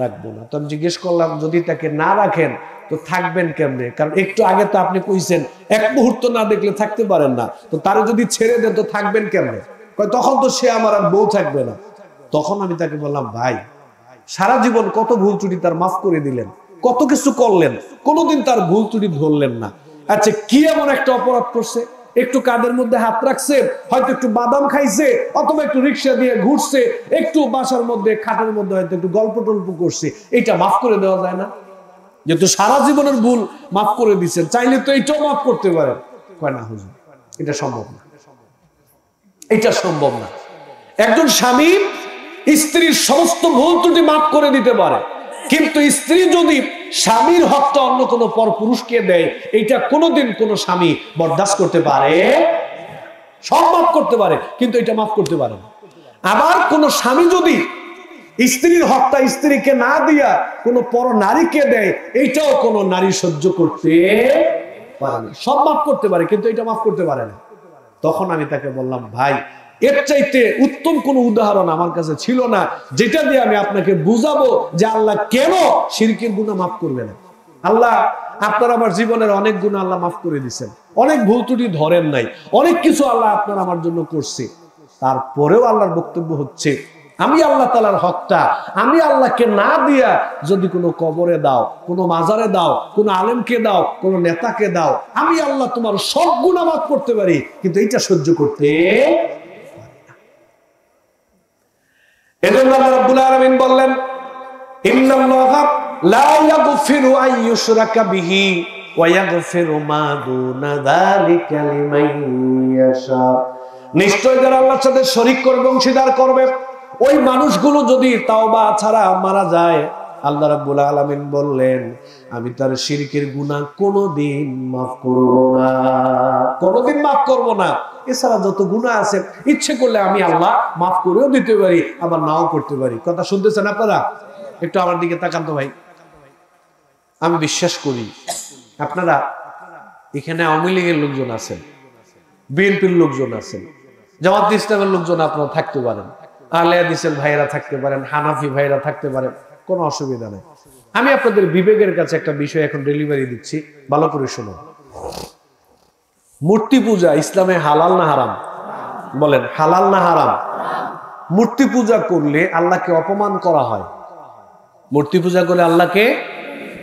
রাখবো না। তো আমি জিজ্ঞেস করলাম, যদি তাকে না রাখেন তো থাকবেন কেমনে? কারণ একটু আগে তো আপনি কইছেন এক মুহূর্ত না দেখলে থাকতে পারেন না, তো তারা যদি ছেড়ে দেন তো থাকবেন কেমনে? তখন তো সে আমার আর বউ থাকবে না। তখন আমি তাকে বললাম, ভাই সারা জীবন কত ভুল ত্রুটি তার মাফ করে দিলেন, কত কিছু করলেন, কোনোদিন তার ভুল ত্রুটি ধরলেন না। আচ্ছা, কি এমন একটা অপরাধ করছে? একটু কাদের মধ্যে হাত রাখছে, হয়তো একটু বাদাম খাইছে, অথবা একটু রিক্সা দিয়ে ঘুরছে, একটু বাসার মধ্যে খাটের মধ্যে হয়তো একটু গল্প টল্প করছে, এটা মাফ করে দেওয়া যায় না? যেহেতু সারা জীবনের ভুল মাফ করে দিচ্ছেন, চাইলে তো এইটাও মাফ করতে পারেন। কয় না হুজুর, এটা সম্ভব না, এটা সম্ভব না। একজন স্বামী স্ত্রীর সমস্ত ভুল ত্রুটি মাফ করে দিতে পারে, কিন্তু স্ত্রী যদি স্বামীর হকটা অন্য কোনো পরপুরুষকে দেয়, এটা কোনোদিন কোনো স্বামী বরদাস্ত করতে পারে? সব মাফ করতে পারে, কিন্তু এটা মাফ করতে পারে না। আবার কোন স্বামী যদি স্ত্রীর হকটা স্ত্রীকে না দিয়া কোনো পর নারীকে দেয়, এইটাও কোনো নারী সহ্য করতে পারে না। সব মাফ করতে পারে, কিন্তু এটা মাফ করতে পারে না। তখন আমি তাকে বললাম, ভাই এর চাইতে উত্তম কোন উদাহরণ আমার কাছে ছিল না, যেটা দিয়ে আমি আপনাকে বুঝাবো যে আল্লাহ কেন শিরকের গুনাহ মাফ করবে না। আল্লাহ আপনার আমার জীবনের অনেক গুনাহ আল্লাহ মাফ করে দিয়েছেন, অনেক ভুল ত্রুটি ধরেন নাই, অনেক কিছু আল্লাহ আপনার আমার জন্য করছে। তারপরেও আল্লাহর বক্তব্য হচ্ছে, আমি আল্লাহ তাআলার হকটা আমি আল্লাহকে না দিয়া যদি কোনো কবরে দাও, কোনো মাজারে দাও, কোনো আলেমকে দাও, কোনো নেতাকে দাও, আমি আল্লাহ তোমার সব গুনাহ মাফ করতে পারি, কিন্তু এটা সহ্য করতে। এজন্য আল্লাহ রাব্বুল আলামিন বললেন, ইন্নাল্লাহা লা ইয়াগফিরু আন ইউশরাকা বিহি ওয়া ইয়াগফিরু মা দুনা যালিকা লিমান ইয়াশা। নিশ্চয় যারা আল্লাহর সাথে শরীক করবে, অংশীদার করবে, ওই মানুষগুলো যদি তাওবা ছাড়া মারা যায়, আল্লাহ রাব্বুল আলামিন বললেন, আমি তার শিরকের গুনাহ কোনোদিন মাফ করব না, কোনোদিন মাফ করব না। এছাড়া যত গুনাহ আছে ইচ্ছে করলে আমি আল্লাহ মাফ করেও দিতে পারি, আবার নাও করতে পারি। কথা শুনতেছেন আপনারা? একটু আমার দিকে তাকান তো ভাই। আমি বিশ্বাস করি আপনারা এখানে আওয়ামী লীগের লোকজন আছেন, বিএনপির লোকজন আছেন, জামাত ইসলামের লোকজন আপনারা থাকতে পারেন, আহলে হাদিসের ভাইরা থাকতে পারেন, হানাফি ভাইরা থাকতে পারেন, কোনো অসুবিধা নেই। আমি আপনাদের বিবেকের কাছে একটা বিষয় এখন ডেলিভারি দিচ্ছি, ভালো করে শুনুন। মূর্তি পূজা ইসলামে হালাল না হারাম? বলেন, হালাল না হারাম? মূর্তি পূজা করলে আল্লাহকে অপমান করা হয়, মূর্তি পূজা করলে আল্লাহকে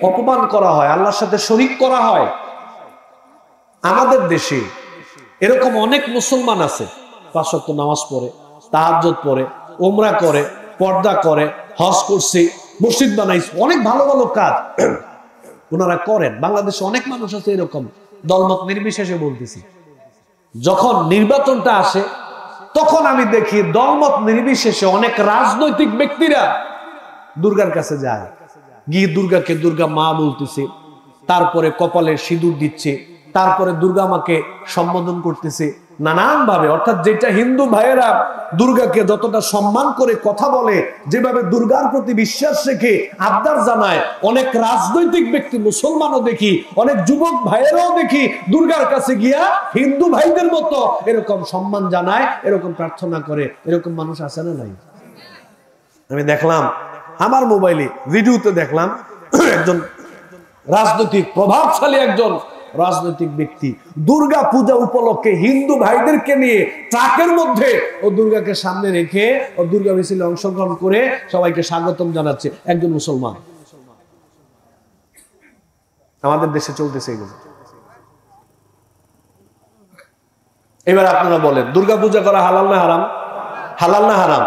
অপমান করা হয়, আল্লাহর সাথে শরীক করা হয়। আমাদের দেশে এরকম অনেক মুসলমান আছে, 5 ওয়াক্ত নামাজ পড়ে, তাহাজ্জুদ পড়ে, উমরা করে, পর্দা করে, হজ করছে, মসজিদ বানাইছে, অনেক ভালো ভালো কাজ ওনারা করেন। বাংলাদেশে অনেক মানুষ আছে এরকম, দলমত নির্বিশেষে বলতেছি। যখন নির্বাচনটা আসে তখন আমি দেখি দলমত নির্বিশেষে অনেক রাজনৈতিক ব্যক্তিরা দুর্গার কাছে যায়, গিয়ে দুর্গাকে দুর্গা মা বলতেছে, তারপরে কপালে সিঁদুর দিচ্ছে, তারপরে দুর্গা মাকে সম্বোধন করতেছে নানান ভাবে। অর্থাৎ যেটা হিন্দু ভাইয়েরা দুর্গাকে যতটা সম্মান করে কথা বলে, যেভাবে দুর্গার প্রতি বিশ্বাস রেখে আবদার জানায়, অনেক রাজনৈতিক ব্যক্তি মুসলমানও দেখি, অনেক যুবক ভাইয়েরাও দেখি দুর্গার কাছে গিয়া হিন্দু ভাইদের মতো এরকম সম্মান জানায়, এরকম প্রার্থনা করে। এরকম মানুষ আছে না নাই? আমি দেখলাম আমার মোবাইলে ভিডিওতে দেখলাম একজন রাজনৈতিক প্রভাবশালী একজন রাজনৈতিক ব্যক্তি দুর্গা পূজা উপলক্ষে হিন্দু ভাইদেরকে নিয়ে ট্রাকের মধ্যে ও দুর্গাকে সামনে রেখে ও দুর্গা মিছিলে অংশগ্রহণ করে সবাইকে স্বাগতম জানাচ্ছে। একজন মুসলমান। আমাদের দেশে চলতেছে এগুলো। এবার আপনারা বলেন, দুর্গা পূজা করা হালাল না হারাম? হালাল না হারাম?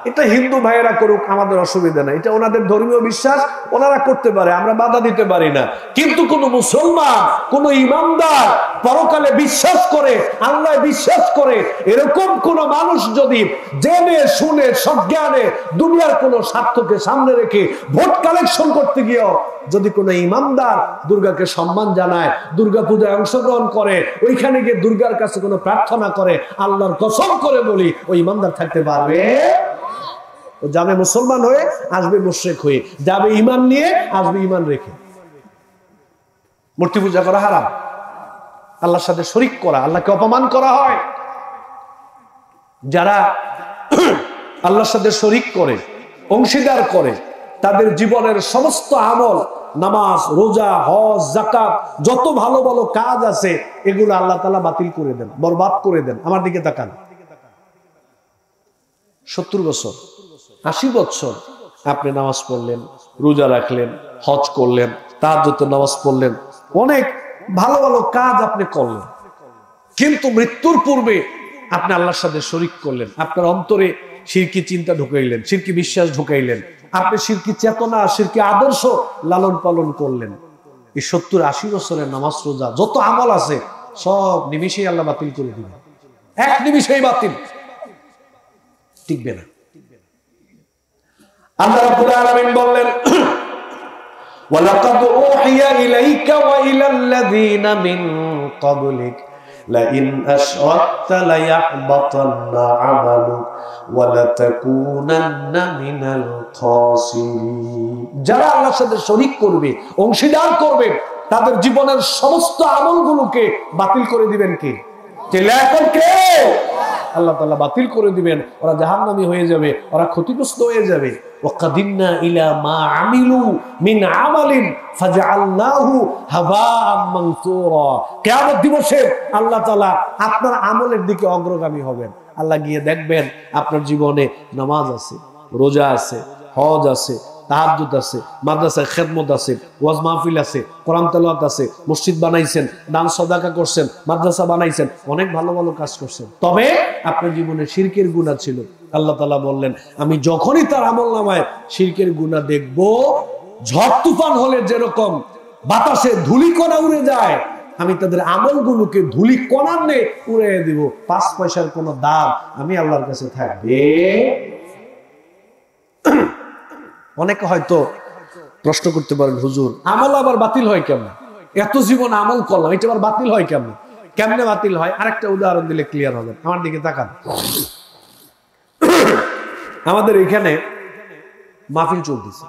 এটা হিন্দু ভাইয়েরা করুক, আমাদের অসুবিধা নাই, এটা ওনাদের ধর্মীয় বিশ্বাস, ওনারা করতে পারে, আমরা বাধা দিতে পারি না। কিন্তু কোন মুসলমান, কোন ইমানদার, পরকালে বিশ্বাস করে, আল্লাহ বিশ্বাস করে, এরকম কোন মানুষ যদি জেনে শুনে সজ্ঞানে দুনিয়ার কোন স্বার্থকে সামনে রেখে ভোট কালেকশন করতে গিয়েও যদি কোনো ইমানদার দুর্গাকে সম্মান জানায়, দুর্গা পূজায় অংশগ্রহণ করে, ওইখানে গিয়ে দুর্গার কাছে কোনো প্রার্থনা করে, আল্লাহর কসম করে বলি ওই ইমানদার থাকতে পারবে? ও যাবে মুসলমান হয়ে, আসবে মুশরিক হয়ে, যাবে ঈমান নিয়ে, আসবে ঈমান রেখে। মূর্তি পূজা করা হারাম, আল্লাহর সাথে শরীক করা, আল্লাহকে অপমান করা হয়। যারা আল্লাহর সাথে শরীক করে, অংশীদার করে, তাদের জীবনের সমস্ত আমল, নামাজ, রোজা, হজ, যাকাত, যত ভালো ভালো কাজ আছে, এগুলো আল্লাহ তাআলা বাতিল করে দেন, বরবাদ করে দেন। আমার দিকে তাকান। 70 বছর, 80 বছর আপনি নামাজ পড়লেন, রোজা রাখলেন, হজ করলেন, তাহাজ্জুদের নামাজ পড়লেন, অনেক ভালো ভালো কাজ আপনি করলেন, কিন্তু মৃত্যুর পূর্বে আপনি আল্লাহর সাথে শরীক করলেন, আপনার অন্তরে শিরকি চিন্তা ঢুকাইলেন, শিরকি বিশ্বাস ঢুকাইলেন, আপনি শিরকি চেতনা, শিরকি আদর্শ লালন পালন করলেন। এই 70-80 বছরের নামাজ, রোজা, যত আমল আছে সব নিমিষেই আল্লাহ বাতিল করে দিবেন, এক নিমিষেই বাতিল, টিকবে না। আল্লাহ রাব্বুল আলামিন বললেন, ওয়ালাকাদ উহিয়া ইলাইকা ওয়া ইলাল্লাযীনা মিন ক্বাবলিক লাইন আশরাকতা লায়াহবাতান্না আমালুক ওয়া লাতাকুনান্না মিনাল খাসিরিন। যারা আল্লাহর সাথে শরীক করবে, অংশীদার করবে, তাদের জীবনের সমস্ত আমলগুলোকে বাতিল করে দিবেন কে? কে? আল্লাহ তাআলা বাতিল করে দিবেন, ওরা জাহান্নামী হয়ে যাবে, ওরা ক্ষতিগ্রস্ত হয়ে যাবে। ওয়াকাদিমনা ইলা মা আমিলু মিন আমালিন ফাজআলনাহু হাবাআম মানসুরা। কিয়ামত দিবসে আল্লাহ তাআলা আপনার আমলের দিকে অগ্রগামী হবেন। আল্লাহ গিয়ে দেখবেন আপনার জীবনে নামাজ আছে, রোজা আছে, হজ আছে, তাহাজ্জুদ আছে, মাদ্রাসায় খেদমত আছে, ওয়াজ মাহফিল আছে, কোরআন তেলাওয়াত আছে, মসজিদ বানাইছেন, দান সাদাকা করছেন, মাদ্রাসা বানাইছেন, অনেক ভালো ভালো কাজ করছেন, তবে আপনার জীবনে শিরকের গুনাহ ছিল। আল্লাহ তাআলা বললেন, আমি যখনই তার আমলনামায় শিরকের গুনাহ দেখব, ঝড় তুফান হলে যেরকম বাতাসে ধূলিকণা উড়ে যায়, আমি তাদের আমলগুলোকে ধূলিকণার ন্যায় উড়িয়ে দিব। 5 পয়সার কোনো দাম আমি আল্লাহর কাছে থাকবে। অনেকে হয়তো প্রশ্ন করতে পারেন, হুজুর আমল আবার বাতিল হয় কেমন? এত জীবন আমল করলাম, এটা আবার বাতিল হয় কেমন? কেমনে বাতিল হয়? আরেকটা উদাহরণ দিলে ক্লিয়ার হবে। আমার দিকে তাকান। আমাদের এখানে মাহফিল চলতেছে,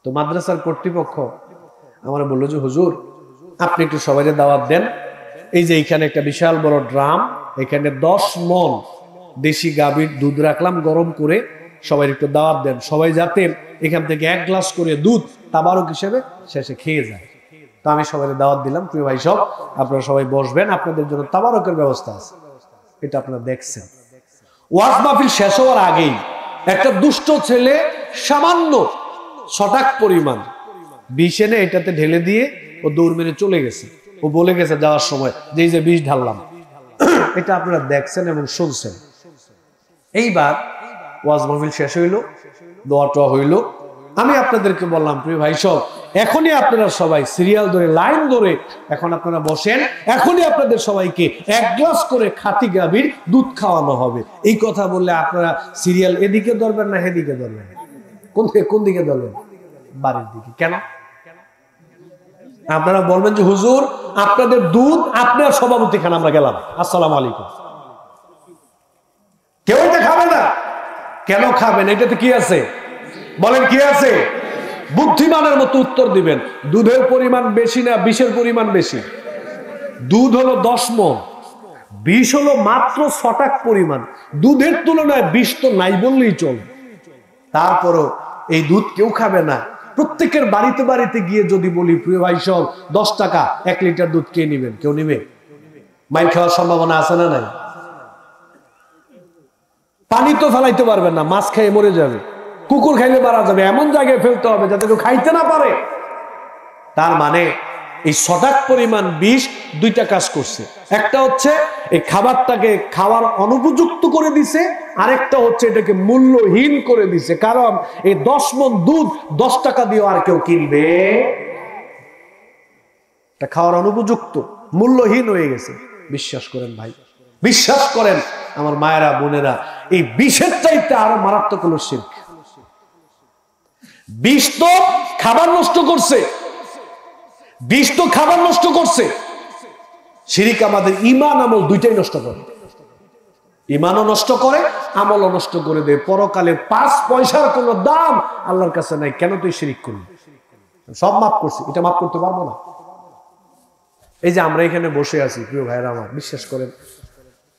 তো মাদ্রাসার কর্তৃপক্ষ আমার বললো যে হুজুর আপনি একটু সবাইকে দাওয়াত দেন, এই যে এখানে একটা বিশাল বড় ড্রাম, এখানে 10 মণ দেশি গাভীর দুধ রাখলাম গরম করে, সবাই একটু দাওয়াত দেন, সবাই যাতে এখান থেকে 1 গ্লাস করে দুধ তাবারক হিসেবে শেষে খেয়ে যায়। তো আমি সবাই দাওয়াত দিলাম, প্রিয় ভাই সব আপনারা সবাই বসবেন, আপনাদের জন্য তাবারকের ব্যবস্থা আছে। এটা আপনারা দেখছেন। ওয়াজ মাহফিল শেষ হওয়ার আগেই একটা দুষ্ট ছেলে সামান্য ছটাক পরিমাণ বিষ এনে এটাতে ঢেলে দিয়ে ও দৌড় মেরে চলে গেছে। ও বলে গেছে যাওয়ার সময় যে এই যে বিষ ঢাললাম। এটা আপনারা দেখছেন এবং শুনছেন। এইবার ওয়াজ মাহফিল শেষ হইল, দোয়া টোয়া হইল, আমি আপনাদেরকে বললাম প্রিয় ভাই সব এখনই আপনারা সবাই সিরিয়াল ধরে লাইন ধরে এখন আপনারা বসেন, এখনই আপনাদের সবাইকে 1 গ্লাস করে খাঁটি গাভীর দুধ খাওয়ানো হবে। এই কথা বললে আপনারা সিরিয়াল এদিকে ধরবেন না হেদিকে ধরবেন? কোন দিকে ধরবেন? বাড়ির দিকে। কেন? আপনারা বলবেন যে হুজুর আপনাদের দুধ আপনার সভাপতি খান, আমরা গেলাম, আসসালামু আলাইকুম। কেউ এটা খাবে না। কেন খাবেন? এটাতে কি আছে বলেন? কি আছে? বুদ্ধিমানের মতো উত্তর দিবেন। দুধের পরিমাণ বেশি না বিষের পরিমাণ বেশি? দুধ হলো 10 মণ, বিষ হলো মাত্র 6 টাক পরিমাণ। দুধের তুলনায় বিষ তো নাই বললেই চলে। তারপরও এই দুধ কেউ খাবে না। প্রত্যেকের বাড়িতে বাড়িতে গিয়ে যদি বলি প্রিয় ভাই সব 10 টাকা 1 লিটার দুধ কে নেবেন? কেউ নেবে? মাইর খাওয়ার সম্ভাবনা আছে না নাই? পানি তো ফেলাইতে পারবেন না, মাছ খেয়ে মরে যাবে, কুকুর খাইলে মারা যাবে, এমন জায়গায় ফেলতে হবে যাতে কেউ খাইতে না পারে। তার মানে এই ছটাক পরিমাণ বিষ দুইটা কাজ করছে। একটা হচ্ছে এই খাবারটাকে খাওয়ার অনুপযুক্ত করে দিছে, আরেকটা হচ্ছে এটাকে মূল্যহীন করে দিছে। কারণ এই 10 মণ দুধ 10 টাকা দিয়ে আর কেউ কিনবে? এটা খাওয়ার অনুপযুক্ত, মূল্যহীন হয়ে গেছে। বিশ্বাস করেন ভাই, বিশ্বাস করেন আমার মায়েরা বোনেরা, এই বিষের চাইতে আরো মারাত্মক হলো শিরক। বিষ তো খাবার নষ্ট করছে, বিষ তো খাবার নষ্ট করছে, শিরক আমাদের ঈমান আমল দুইটাই নষ্ট করে। ঈমানও নষ্ট করে, আমলও নষ্ট করে দেয়। পরকালে 5 পয়সার কোনো দাম আল্লাহর কাছে নাই। কেন তুই শিরক করলি? সব মাফ করছি, এটা মাফ করতে পারবো না। এই যে আমরা এখানে বসে আছি, প্রিয় ভাইরা আমার, বিশ্বাস করেন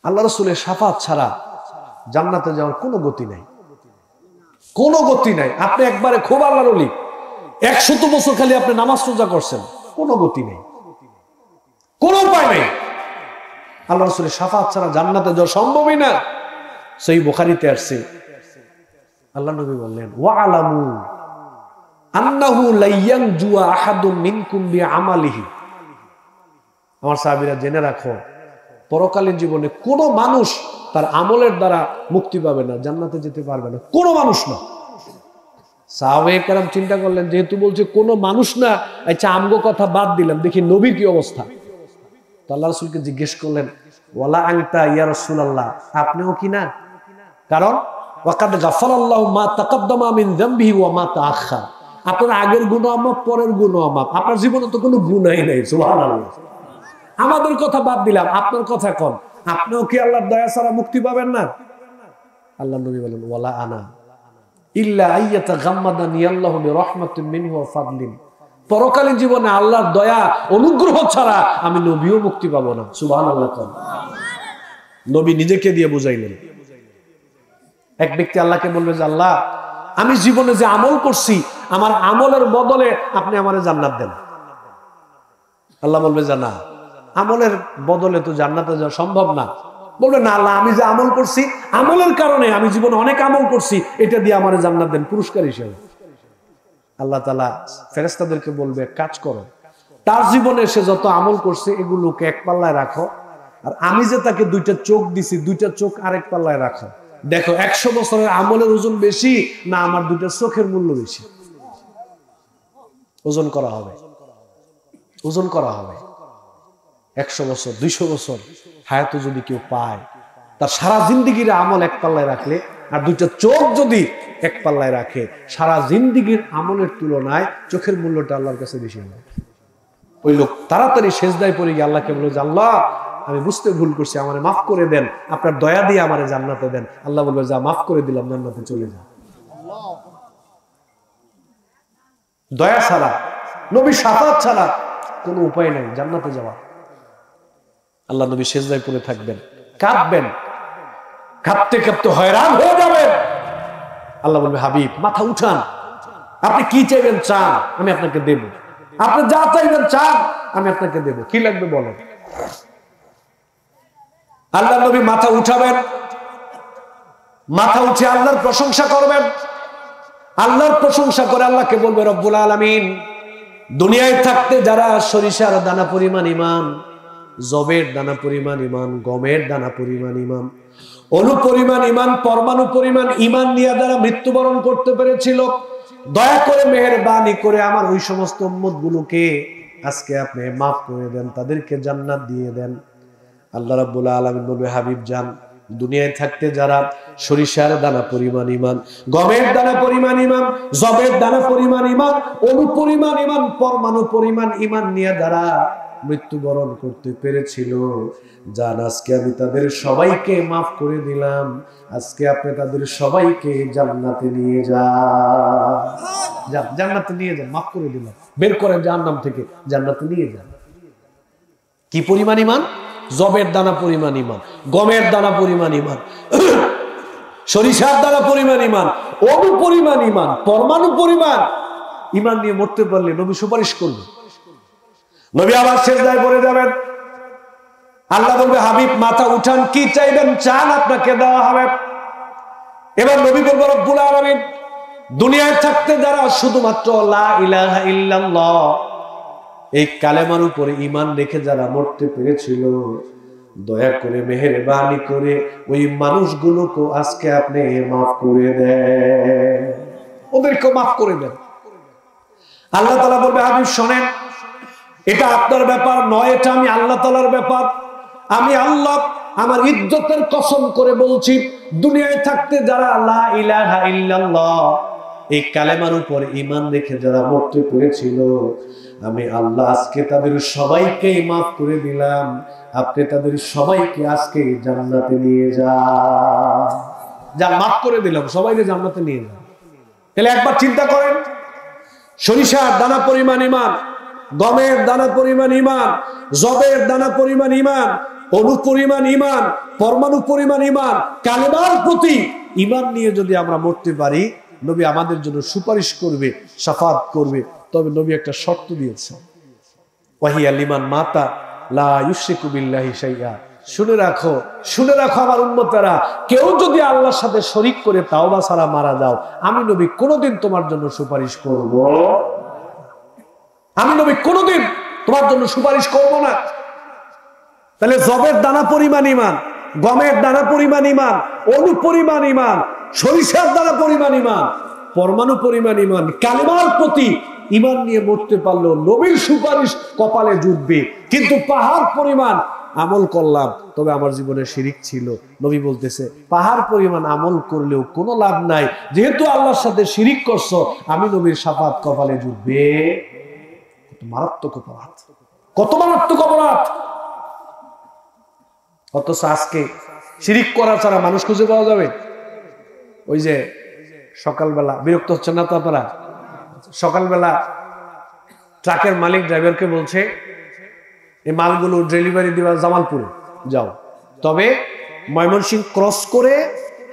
আল্লাহ রাসূলের শাফাত ছাড়া জান্নাতে যাওয়ার কোনো গতি নাই, কোনো গতি নাই। আপনি একবারে খুব আল্লাহর ওলি, 100 বছর খালি আপনি নামাজ রোজা করছেন, কোনো গতি নেই, কোনো উপায় নেই। আল্লাহ রাসূলের শাফাত ছাড়া জান্নাতে যাওয়া সম্ভবই না। সহিহ বুখারীতে আসছে, আল্লাহ নবী বললেন, ওয়া আলামু আন্নাহু লা ইয়ানজু আহাদুম মিনকুম বিআমালিহি। আমার সাহাবীরা জেনে রাখো, পরকালীন জীবনে কোনো মানুষ তার আমলের দ্বারা মুক্তি পাবে না, জান্নাতে যেতে পারবে না, কোনো মানুষ না। সাহাবায়ে কেরাম চিন্তা করলেন, যেহেতু বলছে কোনো মানুষ না, আচ্ছা আমগো কথা বাদ দিলাম, দেখি নবীর কি অবস্থা। তো আল্লাহ রাসূলকে জিজ্ঞেস করলেন, ওয়ালা আনতা ইয়া রাসূলুল্লাহ, আপনিও কি না? কারণ ওয়াকাদ গাফারাল্লাহু মা তাকাদ্দামা মিন যামবিহি ওয়া মা তাআখার। আপনার আগের গুনাহ মাফ, পরের গুনাহ মাফ, আপনার জীবনে তো কোনো গুনাহই নাই। সুবহানাল্লাহ। আমাদের কথা বাদ দিলাম, আপনার কথা কোন, আপনিও কি আল্লাহর দয়া ছাড়া মুক্তি পাবেন না? আল্লাহ নবী বলেন, ওয়ালা আনা ইল্লা আইয়াতাগাম্মাদানি আল্লাহু বিরহমাতিন মিনহু ওয়া ফাদলিন। পরকালীন জীবনে আল্লাহর দয়া অনুগ্রহ ছাড়া আমি নবীও মুক্তি পাবো না। সুবহানাল্লাহ। নবী নিজেকে দিয়ে বুঝাইলেন। এক ব্যক্তি আল্লাহকে বলবে যে, আল্লাহ আমি জীবনে যে আমল করছি, আমার আমলের বদলে আপনি আমারে জান্নাত দেন। আল্লাহ বলবে যে, না, আমলের বদলে তো জান্নাতে যাওয়া সম্ভব না। বলবে, না আল্লাহ, আমি যে আমল করছি, আমলের কারণে আমি জীবনে অনেক আমল করছি, এটা দিয়ে আমারে জান্নাত দেন পুরস্কার হিসেবে। আল্লাহ তাআলা ফেরেশতাদেরকে বলবে, কাজ করো, তার জীবনে সে যত আমল করছে এগুলোকে এক পাল্লায় রাখো, আর আমি যে তাকে 2টা চোখ দিছি, 2টা চোখ আরেক পাল্লায় রাখো। দেখো 100 বছরের আমলের ওজন বেশি না আমার 2টা চোখের মূল্য বেশি। ওজন করা হবে, ওজন করা হবে। 100 বছর 200 বছর হায়াতে যদি কেউ পায়, তার সারা জিন্দেগির আমল এক পাল্লায় রাখলে, আর 2টা চোখ যদি এক পাল্লায় রাখে, সারা জিন্দেগির আমলের তুলনায় চোখের মূল্যটা আল্লাহর কাছে বেশি হবে। ওই লোক তাড়াতাড়ি সেজদায় পড়ে গিয়ে আল্লাহকে বলল যে, আল্লাহ আমি বুঝতে ভুল করছি, আমারে মাফ করে দেন, আপনার দয়া দিয়ে আমারে জান্নাতে দেন। আল্লাহ বলবে, যা মাফ করে দিলাম, জান্নাতে চলে যা। দয়া ছাড়া, নবী শাফাত ছাড়া কোনো উপায় নাই জান্নাতে যাওয়া। আল্লাহ নবী সেজদায় পড়ে থাকবেন, কাঁদবেন, কাঁদতে কাঁদতে হয়রান হয়ে যাবেন। আল্লাহ বলবে, হাবিব মাথা উঠান, আপনি কি চাইবেন চান, আমি আপনাকে দেব। আপনি যা চাইবেন চান, আমি আপনাকে দেব। কি লাগবে বলেন। আল্লাহ নবী মাথা উঠাবেন, মাথা উঠে আল্লাহর প্রশংসা করবেন। আল্লাহর প্রশংসা করে আল্লাহকে বলবে, রব্বুল আলামিন, দুনিয়ায় থাকতে যারা সরিষার দানা পরিমাণ ঈমান, জবের দানা পরিমাণ ঈমান, গমের দানা পরিমাণ ঈমান, অনুপরিমাণ ঈমান, পরমাণু পরিমাণ ঈমান নিয়ে যারা মৃত্যুবরণ করতে পেরেছিল, দয়া করে মেহেরবানি করে আমার ওই সমস্ত উম্মতগুলোকে আজকে আপনি মাফ করে দেন, তাদেরকে জান্নাত দিয়ে দেন। আল্লাহ রাব্বুল আলামিন বলবে, হাবিব জান, দুনিয়ায় থাকতে যারা সরিষার দানা পরিমাণ ঈমান, গমের দানা পরিমাণ ঈমান, জবের দানা পরিমাণ ঈমান, অনুপরিমাণ ঈমান, পরমাণু পরিমাণ ঈমান নিয়ে যারা মৃত্যুবরণ করতে পেরেছিল, জান আজকে আমি তাদের সবাইকে মাফ করে দিলাম। আজকে আপনি তাদের সবাইকে জান্নাতে নিয়ে যান, জান্নাতে নিয়ে যান, মাফ করে দিলাম, বের করেন জাহান্নাম থেকে, জান্নাতে নিয়ে যান। কি পরিমাণ ঈমান? জবের দানা পরিমাণ ঈমান, গমের দানা পরিমাণ ঈমান, সরিষার দানা পরিমাণ ঈমান, অনুপরিমাণ ঈমান, পরমাণু পরিমাণ ঈমান নিয়ে মরতে পারলে নবী সুপারিশ করবে। নবী আবার সেজদায় পড়ে যাবেন। আল্লাহ বলবে, হাবিব মাথা উঠান, কি চাইবেন চান, আপনাকে দেওয়া হবে। এবার নবী বলবে, রব্বুল আলামিন, দুনিয়ায় থাকতে যারা শুধুমাত্র লা ইলাহা ইল্লাল্লাহ এই কালেমার উপরে ঈমান রেখে যারা মরতে পেরেছিল, দয়া করে মেহেরবানি করে ওই মানুষগুলোকে আজকে আপনি মাফ করে দেন, ওদেরকে মাফ করে দেন। আল্লাহ তাআলা বলবে, হাবিব শোনেন, এটা আপনার ব্যাপার নয়, এটা আমি আল্লাহ তাআলার ব্যাপার। আমি আল্লাহ আমার ইজ্জতের কসম করে বলছি, দুনিয়ায় থাকতে যারা লা ইলাহা ইল্লাল্লাহ এই কালেমার উপর ঈমান রেখে যারা মরতে পেরেছিল, আমি আল্লাহ আজকে তাদের সবাইকে মাফ করে দিলাম। আপনি তাদের সবাইকে আজকে জান্নাতে নিয়ে যান। যা মাফ করে দিলাম, সবাইকে জান্নাতে নিয়ে যান। তাহলে একবার চিন্তা করেন, সরিষার দানা পরিমাণ ঈমান, গমের দানা পরিমাণ ঈমান, জবের দানা পরিমাণ ঈমান, অণু পরিমাণ ঈমান, পরমাণু পরিমাণ ঈমান, কালেমার প্রতি ঈমান নিয়ে যদি আমরা মরতে পারি, নবী আমাদের জন্য সুপারিশ করবে, শাফাত করবে। তবে নবী একটা শর্ত দিয়েছেন, ওয়াহিয়া লিমান মাতা লা ইউশরিকু বিল্লাহি শাইআ। শুনে রাখো, শুনে রাখো আমার উম্মতেরা, কেউ যদি আল্লাহর সাথে শরীক করে তাওবা ছাড়া মারা যাও, আমি নবী কোনোদিন তোমার জন্য সুপারিশ করব, আমি নবী কোনোদিন তোমার জন্য সুপারিশ করব না। তাহলে জবের দানা পরিমাণ ঈমান, গমের দানা পরিমাণ ঈমান, অণু পরিমাণ ঈমান, সরিষার দানা পরিমাণ ঈমান, পরমাণু পরিমাণ ঈমান, কালেমার প্রতি ঈমান নিয়ে মরতে পারলেও নবীর সুপারিশ কপালে জুটবে। কিন্তু পাহাড় পরিমাণ আমল করলাম, তবে আমার জীবনে শিরিক ছিল, নবী বলতেছে পাহাড় পরিমাণ আমল করলেও কোনো লাভ নাই, যেহেতু আল্লাহর সাথে শিরিক করছো, আমি নবীর শাফাত কপালে জুটবে। কত মারাত্মক অপরাধ, কত মারাত্মক অপরাধ! অথচ আজকে শিরিক করা ছাড়া মানুষ খুঁজে পাওয়া যাবে? ওই যে সকালবেলা, বিরক্ত হচ্ছেন না তো আপনারা? সকালবেলা ট্রাকের মালিক ড্রাইভারকে বলছে, এই মালগুলো ডেলিভারি দিবা জামালপুরে যাও, তবে ময়মনসিংহ ক্রস করে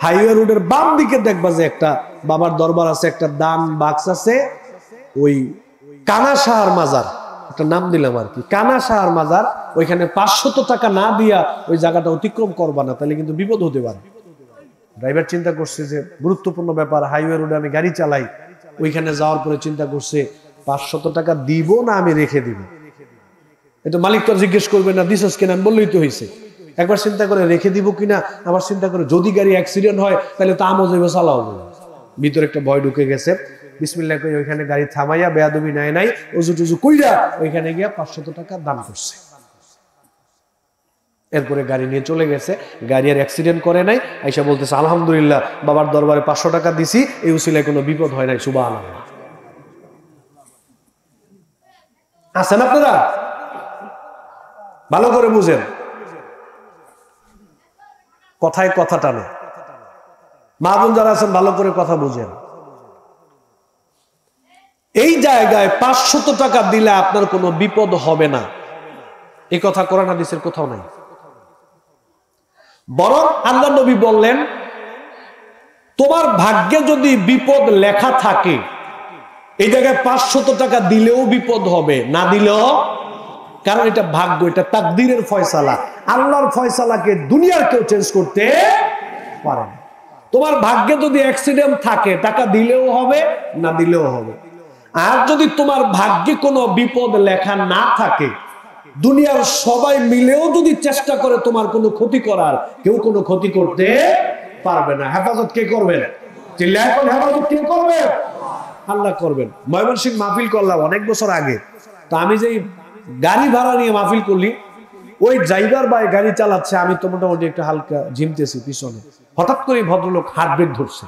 হাইওয়ে রোডের বাম দিকে দেখবা যে একটা বাবার দরবার আছে, একটা দান বাক্স আছে, ওই কানা শাহর মাজার, একটা নাম দিলাম আর কি, কানা শাহর মাজার, ওইখানে 500 টাকা না দিয়া ওই জায়গাটা অতিক্রম করবা না, তাহলে কিন্তু বিপদ হতে পারে। ড্রাইভার চিন্তা করছে যে গুরুত্বপূর্ণ ব্যাপার, হাইওয়ে রোডে আমি গাড়ি চালাই, ওইখানে যাওয়ার পরে চিন্তা করছে 500 টাকা দিব না আমি রেখে দিব। এটা মালিক তো জিজ্ঞেস করবে না দিছস কিনা, আমি বললেই তো হয়েছে। একবার চিন্তা করে রেখে দিব কিনা, আবার চিন্তা করে যদি গাড়ি অ্যাক্সিডেন্ট হয় তাহলে তো আমও যাবে, চালাও যাবে। ভিতরে একটা ভয় ঢুকে গেছে, বিসমিল্লাহ কই ওইখানে গাড়ি থামাইয়া বেয়াদবি নাই ওজু টুজু কইরা ওইখানে গিয়া 500 টাকা দান করছে। এরপরে গাড়ি নিয়ে চলে গেছে, গাড়ি আর অ্যাক্সিডেন্ট করে নাই, আইসা বলতেছে আলহামদুলিল্লাহ বাবার দরবারে 500 টাকা দিছি, এই উসিলায় কোনো বিপদ হয় নাই, সুবহানাল্লাহ। আছেন আপনারা? ভালো করে বুঝেন, কথায় কথা টানে। মা বোন যারা আছেন ভালো করে কথা বুঝেন। এই জায়গায় 500 টাকা দিলে আপনার কোনো বিপদ হবে না, এই কথা কোরআন হাদিসের কোথাও নাই। বরং আল্লাহ নবী বললেন, তোমার ভাগ্যে যদি বিপদ লেখা থাকে, এই জায়গায় 500 টাকা দিলেও বিপদ হবে, না দিলেও, কারণ এটা ভাগ্য, এটা তাকদীরের ফয়সালা। আল্লাহর ফয়সালাকে দুনিয়ার কেউ চেঞ্জ করতে পারে না। তোমার ভাগ্যে যদি অ্যাক্সিডেন্ট থাকে, টাকা দিলেও হবে, না দিলেও হবে। আর যদি তোমার ভাগ্যে কোনো বিপদ লেখা না থাকে, দুনিয়ার সবাই মিলেও যদি চেষ্টা করে তোমার কোনো ক্ষতি করার, কেউ কোনো ক্ষতি করতে পারবে না। হেফাজত কে করবেন? হেফাজত কে করবেন? আল্লাহ করবেন। ময়মনসিংহ মাহফিল করলাম অনেক বছর আগে, তো আমি যেই গাড়ি ভাড়া নিয়ে মাহফিল করলি, ওই ড্রাইভার ভাই গাড়ি চালাচ্ছে, আমি তো মোটামুটি একটু হালকা ঝিমতেছি পিছনে, হঠাৎ করে ভদ্রলোক হার্ট ব্রেক ধরছে।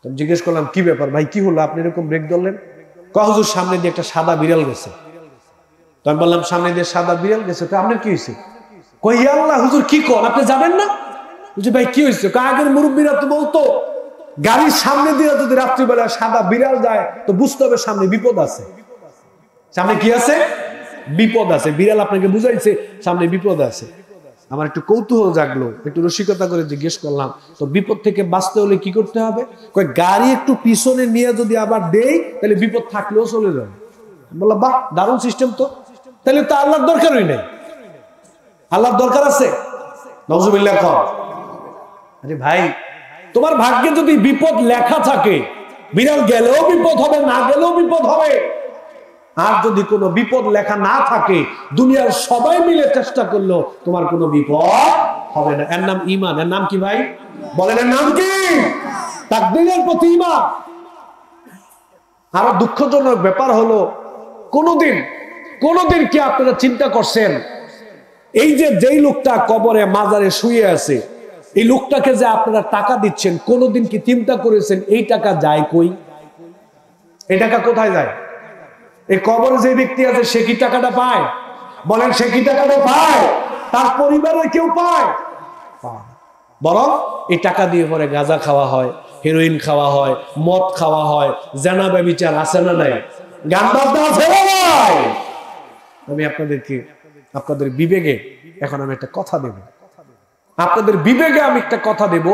জিজ্ঞেস করলাম কি ব্যাপার ভাই, কি হলো আপনি এরকম ব্রেক ধরলেন? হুজুর সামনে দিয়ে একটা সাদা বিড়াল গেছে। তো আমি বললাম সামনে দিয়ে সাদা বিড়াল গেছে, তো আপনার কি হয়েছে? কই আল্লাহ হুজুর কি কর, আপনি জানেন না? বুঝি ভাই কি হয়েছে? আগের মুরব্বীরা তো বলতো গাড়ির সামনে দিয়ে যদি রাত্রিবেলা সাদা বিড়াল যায় তো বুঝতে হবে সামনে বিপদ আছে। সামনে কি আছে? বিপদ আছে। বিড়াল আপনাকে বুঝাইছে সামনে বিপদ আছে। আমার একটু কৌতূহল জাগলো, একটু রসিকতা করে জিজ্ঞেস করলাম, তো বিপদ থেকে বাঁচতে হলে কি করতে হবে? কয় গাড়ি একটু পিছনে নিয়ে যদি আবার দেই তাহলে বিপদ থাকলেও চলে যাবে। বললাম বাহ, দারুণ সিস্টেম তো, তাহলে তো আল্লাহর দরকারই নেই। আল্লাহর দরকার আছে? নাউজুবিল্লাহ কর। আরে ভাই, তোমার ভাগ্যে যদি বিপদ লেখা থাকে, বিড়াল গেলেও বিপদ হবে, না গেলেও বিপদ হবে। আর যদি কোনো বিপদ লেখা না থাকে, দুনিয়ার সবাই মিলে চেষ্টা করলো, তোমার কোনো বিপদ হবে না। এর নাম ঈমান। এর নাম কি ভাই? বলেন এর নাম কি? তাকদীরের প্রতি ঈমান। আরো দুঃখজনক ব্যাপার হলো, কোনদিন কি আপনারা চিন্তা করছেন, এই যে যেই লোকটা কবরে মাজারে শুয়ে আছে, এই লোকটাকে যে আপনারা টাকা দিচ্ছেন, কোনদিন কি চিন্তা করেছেন এই টাকা যায় কই? এই টাকা কোথায় যায়? এই কবরে যে ব্যক্তি আছে সে কি টাকাটা পায়? বলেন সে কি টাকাটা পায়? তার পরিবারের কেউ পায়? বরং এই টাকা দিয়ে পরে গাঁজা খাওয়া হয়, হেরোইন খাওয়া হয়, মদ খাওয়া হয়, জানা ব্যভিচার আছে না নাই? গান বাজনা আছে না নাই? আমি আপনাদের বিবেকে এখন আমি একটা কথা দেব, আপনাদের বিবেকে আমি একটা কথা দেব।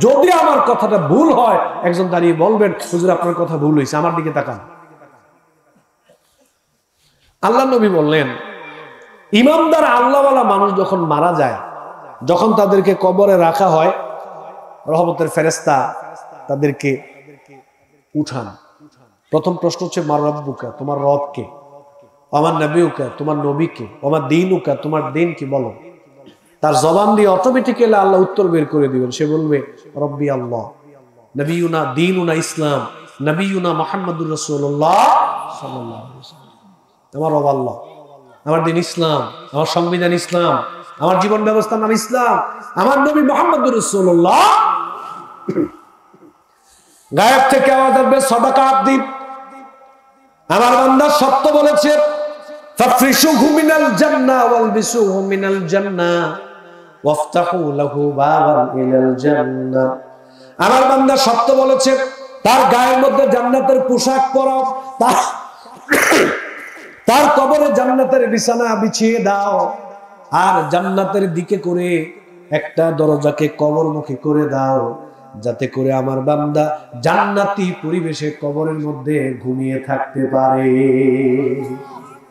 যদি আমার কথাটা ভুল হয়, একজন দাঁড়িয়ে বলবেন হুজুর আপনার কথা ভুল হয়েছে, আমার দিকে তাকান। আল্লাহ নবী বললেন, ইমানদার আল্লাহওয়ালা মানুষ যখন মারা যায়, যখন তাদেরকে কবরে রাখা হয়, রহমতের ফেরেশতা তাদেরকে উঠান। প্রথম প্রশ্ন হচ্ছে মা রব্বুকা, তোমার রব কে? আমার নবীউকা, তোমার নবী কে? আমার দীনুকা, তোমার দিন কি? বলো। তার জবান দিয়ে অটোমেটিক্যালি আল্লাহ উত্তর বের করে দিবেন। সে বলবে রব্বি আল্লাহ, নবীউনা দীনুনা ইসলাম, নবীউনা মুহাম্মাদুর রাসূলুল্লাহ সাল্লাল্লাহু আলাইহি ওয়াসাল্লাম। আমার রব আল্লাহ, আমার দিন ইসলাম, আমার সংবিধান ইসলাম, আমার জীবন ব্যবস্থার নাম ইসলাম, আমার নবী মুহাম্মাদুর রাসূলুল্লাহ। গায়েব থেকে আওয়াজ আসবে সাদাকা আব্দি, আমার বান্দা সত্য বলেছে। ফাফরিশুহু মিনাল জান্নাহ ওয়ালবিসুহু মিনাল জান্নাহ ওয়াফতাহু লাহু বাবান ইলাল জান্নাহ। আমার বান্দা সত্য বলেছে, তার গায়ের মধ্যে জান্নাতের পোশাক পরাও, তার কবরে জান্নাতের বিছানা বিছিয়ে দাও, আর জান্নাতের দিকে করে একটা দরজাকে কবরমুখী করে দাও, যাতে করে আমার বান্দা জান্নাতি পরিবেশে কবরের মধ্যে ঘুমিয়ে থাকতে পারে।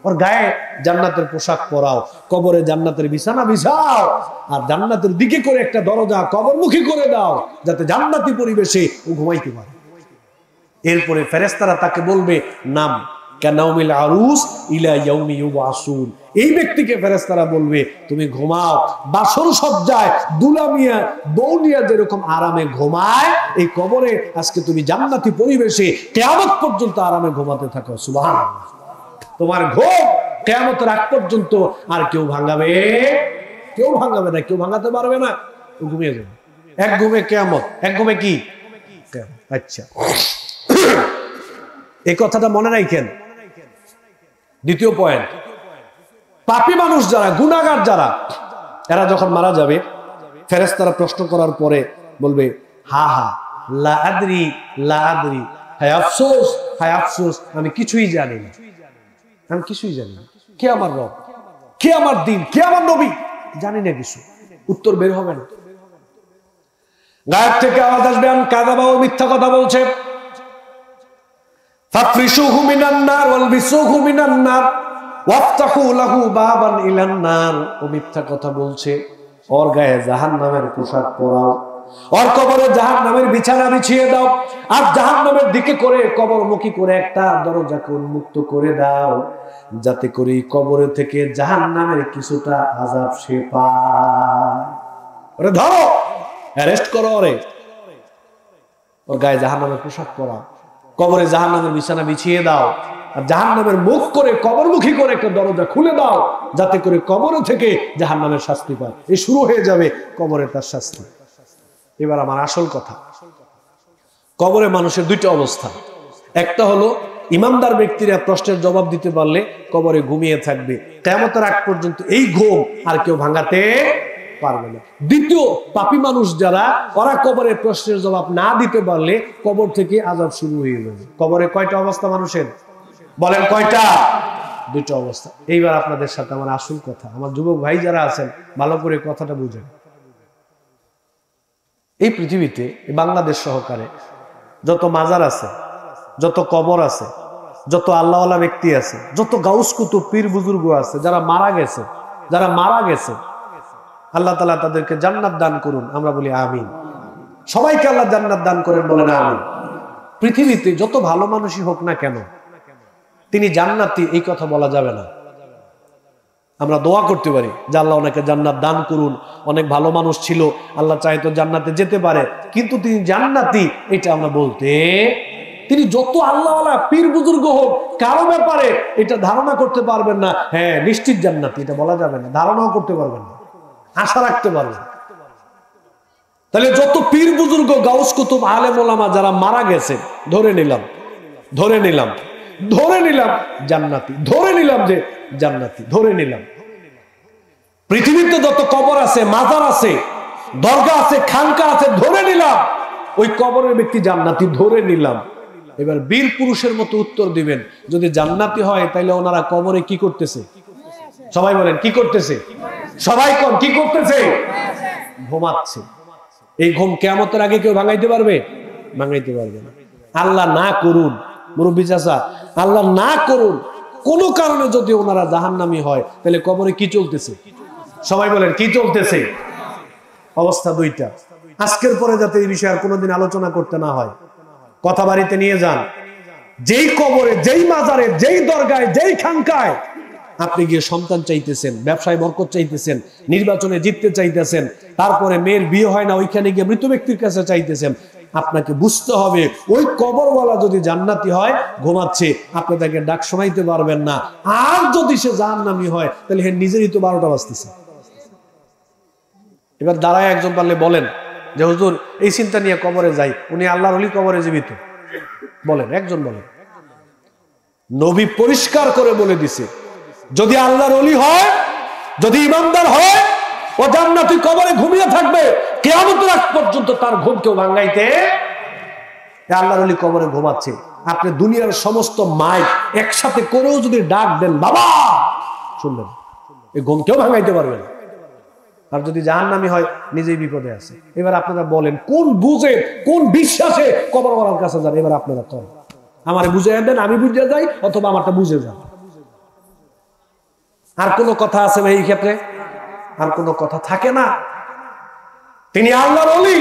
ওর গায়ে জান্নাতের পোশাক পরাও, কবরে জান্নাতের বিছানা বিছাও, আর জান্নাতের দিকে করে একটা দরজা কবরমুখী করে দাও, যাতে জান্নাতি পরিবেশে ও ঘুমাইতে পারে। এরপরে ফেরেশতারা তাকে বলবে নাম কানাউমিল আরুস ইলা ইয়াউমি ইউবাসুন। এই ব্যক্তিকে ফেরেশতারা বলবে তুমি ঘুমাও বাসর সজ্জায়, দুলামিয়া বৌনিয়া যেরকম আরামে ঘুমায়, এই কবরে আজকে তুমি জান্নাতি পরিবেশে কিয়ামত পর্যন্ত আরামে ঘুমাতে থাকো। সুবহানাল্লাহ। তোমার ঘুম কিয়ামতের আগ পর্যন্ত আর কেউ ভাঙাবে না, কেউ ভাঙাতে পারবে না। ঘুমিয়ে যাবে এক ঘুমে কিয়ামত, এক ঘুমে কি? আচ্ছা, এই কথাটা মনে রাখেন। দ্বিতীয় পয়েন্ট, পাপী মানুষ যারা, গুনাহগার যারা, এরা যখন মারা যাবে, ফেরেশতারা প্রশ্ন করার পরে বলবে হা হা লা আদরি লা আদরি, হায় আফসোস হায় আফসোস, আমি কিছুই জানি না, আমি কিছুই জানি না। কে আমার রব, কে আমার দিন, কে আমার নবী, জানি না কিছু। উত্তর বের হবে না। গায়েব থেকে আওয়াজ আসবে আন কাযাবা, ও মিথ্যা কথা বলছে। ফাফরিশুহু মিনান নার ওয়ালবিসুহু মিনান নার ওয়াফতাহু লাহু বাবান ইলান নার। ও মিথ্যা কথা বলছে, ওর গায়ে জাহান্নামের পোশাক পরাও, ওর কবরে জাহান্নামের বিছানা বিছিয়ে দাও, আর জাহান্নামের দিকে করে কবরমুখী করে একটা দরজাকে উন্মুক্ত করে দাও, যাতে করে কবরে থেকে জাহান্নামের কিছুটা আযাব সে পায়। ওরে ধরো, অ্যারেস্ট করো, ওর গায়ে জাহান্নামের পোশাক পরাও, কবরে জাহান্নামের বিছানা বিছিয়ে দাও, আর জাহান্নামের মুখ করে কবরমুখী করে একটা দরজা খুলে দাও, যাতে করে কবর থেকে জাহান্নামের শাস্তি পায়। এই শুরু হয়ে যাবে কবরে তার শাস্তি। এবার আমার আসল কথা, কবরে মানুষের দুইটা অবস্থা। একটা হলো ইমানদার ব্যক্তিরা প্রশ্নের জবাব দিতে পারলে কবরে ঘুমিয়ে থাকবে, কিয়ামতের আগ পর্যন্ত এই ঘুম আর কেউ ভাঙাতে পারবে না। দ্বিতীয়, পাপী মানুষ যারা, ওরা কবরে প্রশ্নের জবাব না দিতে পারলে কবর থেকে আযাব শুরু হয়ে যাবে। কবরে কয়টা অবস্থা মানুষের? বলেন কয়টা? দুইটা অবস্থা। এইবার আপনাদের সাথে আমার আসল কথা, আমার যুবক ভাই যারা আছেন ভালো করে কথাটা বুঝেন। এই পৃথিবীতে বাংলাদেশ সহকারে যত মাজার আছে, যত কবর আছে, যত আল্লাহওয়ালা ব্যক্তি আছে, যত গাউস কুতুব পীর বুজুর্গ আছে, যারা মারা গেছে, আল্লাহ তাআলা তাদেরকে জান্নাত দান করুন, আমরা বলি আমিন। সবাইকে আল্লাহ জান্নাত দান করেন, বলেন আমিন। পৃথিবীতে যত ভালো মানুষই হোক না কেন, তিনি জান্নাতি এই কথা বলা যাবে না। আমরা দোয়া করতে পারি যে আল্লাহ ওনাকে জান্নাত দান করুন, অনেক ভালো মানুষ ছিল, আল্লাহ চাইতো জান্নাতে যেতে পারে, কিন্তু তিনি জান্নাতি এটা আমরা বলতে, তিনি যত আল্লাহওয়ালা পীর বুজুর্গ হোক কারো ব্যাপারে এটা ধারণা করতে পারবেন না হ্যাঁ নিশ্চিত জান্নাতি, এটা বলা যাবে না, ধারণাও করতে পারবেন না, আশা রাখতে পারবেন। তাহলে যত পীর বুজুর্গ গাউস কুতুব আলেম ওলামা যারা মারা গেছে ধরে নিলাম জান্নাতি, ধরে নিলাম যে জান্নাতি, ধরে নিলাম। পৃথিবীতে যত কবর আছে, মাজার আছে, দরগা আছে, খানকা আছে, ধরে নিলাম ওই কবরের ব্যক্তি জান্নাতি, ধরে নিলাম। এবার বীর পুরুষের মতো উত্তর দিবেন, যদি জান্নাতি হয় তাহলে ওনারা কবরে কি করতেছে? সবাই বলেন কি করতেছে? সবাই কোন কি করতেছে? ঘুমাচ্ছে। এই ঘুম কিয়ামতের আগে কেউ ভাঙাইতে পারবে? ভাঙাইতে পারবে না। আল্লাহ না করুন, মুরব্বী চাচা, আল্লাহ না করুন কোনো কারণে যদি ওনারা জাহান্নামী হয় তাহলে কবরে কি চলতেছে? সবাই বলেন কি চলতেছে? অবস্থা দুইটা। আজকের পরে যাতে এই বিষয়ে আর কোনোদিন আলোচনা করতে না হয়, কথা বাড়িতে নিয়ে যান। যেই কবরে, যেই মাজারে, যেই দরগায়, যেই খানকায় আপনি গিয়ে সন্তান চাইতেছেন, ব্যবসায় বরকত চাইতেছেন, নির্বাচনে জিততে চাইতেছেন, তারপরে মেয়ের বিয়ে হয় না ওইখানে গিয়ে মৃত ব্যক্তির কাছে চাইতেছেন, আপনাকে বুঝতে হবে ওই কবরওয়ালা যদি জান্নাতি হয় ঘুমাচ্ছে, আপনি তাকে ডাক শোনাইতে পারবেন না। আর যদি সে জাহান্নামী হয় তাহলে হে নিজেরই তো 12টা বাজতেছে। এবার দাঁড়ায় একজন পারলে বলেন যে হুজুর এই চিন্তা নিয়ে কবরে যাই, উনি আল্লাহর ওলি কবরে জীবিত, বলেন, একজন বলেন। নবী পরিষ্কার করে বলে দিছে যদি আল্লাহর ওলি হয়, যদি ইমানদার হয়, ও জান্নাতি কবরে ঘুমিয়ে থাকবে কিয়ামতের আগ পর্যন্ত, তার ঘুম কেউ ভাঙাইতে। আল্লাহর ওলি কবরে ঘুমাচ্ছে, আপনি দুনিয়ার সমস্ত মাইক একসাথে করেও যদি ডাক দেন বাবা, শুনবেন, এই ঘুম কেউ ভাঙাইতে পারবে না। আর যদি জাহান্নামী হয় নিজেই বিপদে আছে। এবার আপনারা বলেন কোন বুঝে, কোন বিশ্বাসে কবরওয়ালার কাছে যান? এবার আপনারা করেন, আমারে বুঝাইয়া দেন, আমি বুঝে যাই, অথবা আমারটা বুঝে যান। আর কোনো কথা আছে ভাই এই ক্ষেত্রে? আর কোনো কথা থাকে না। তিনি আল্লাহর ওলি,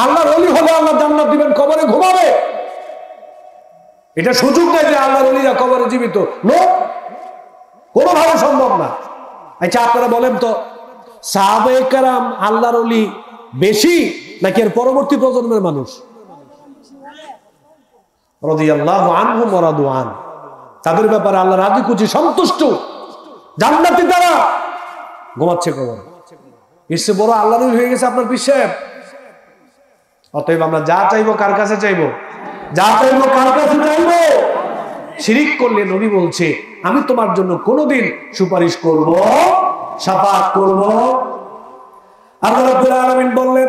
আল্লাহর ওলি হলে আল্লাহ জান্নাত দিবেন, কবরে ঘুমাবে। এটা সুযোগ নেই যে আল্লাহর ওলিরা কবরে জীবিত, নো, কোনোভাবে সম্ভব না। আচ্ছা আপনারা বলেন তো, সাহাবায়ে কেরাম আল্লাহর ওলি বেশি নাকি এর পরবর্তী প্রজন্মের মানুষ? রাদিয়াল্লাহু আনহুম ওয়া রাদু আন, তাদের ব্যাপারে আল্লাহ রাজি খুশি, সন্তুষ্ট, জান্নাতি তারা, ঘুমাচ্ছে কবরে। এসে বড় আল্লাহর ওলি হয়ে গেছে আপনার পীর সাহেব। অতএব আমরা যা চাইবো কার কাছে চাইবো? যা চাইবো কার কাছে চাইবো? শিরিক করলে নবী বলছে আমি তোমার জন্য কোনোদিন সুপারিশ করব, শাফাআত করব। আল্লাহ রাব্বুল আলামিন বললেন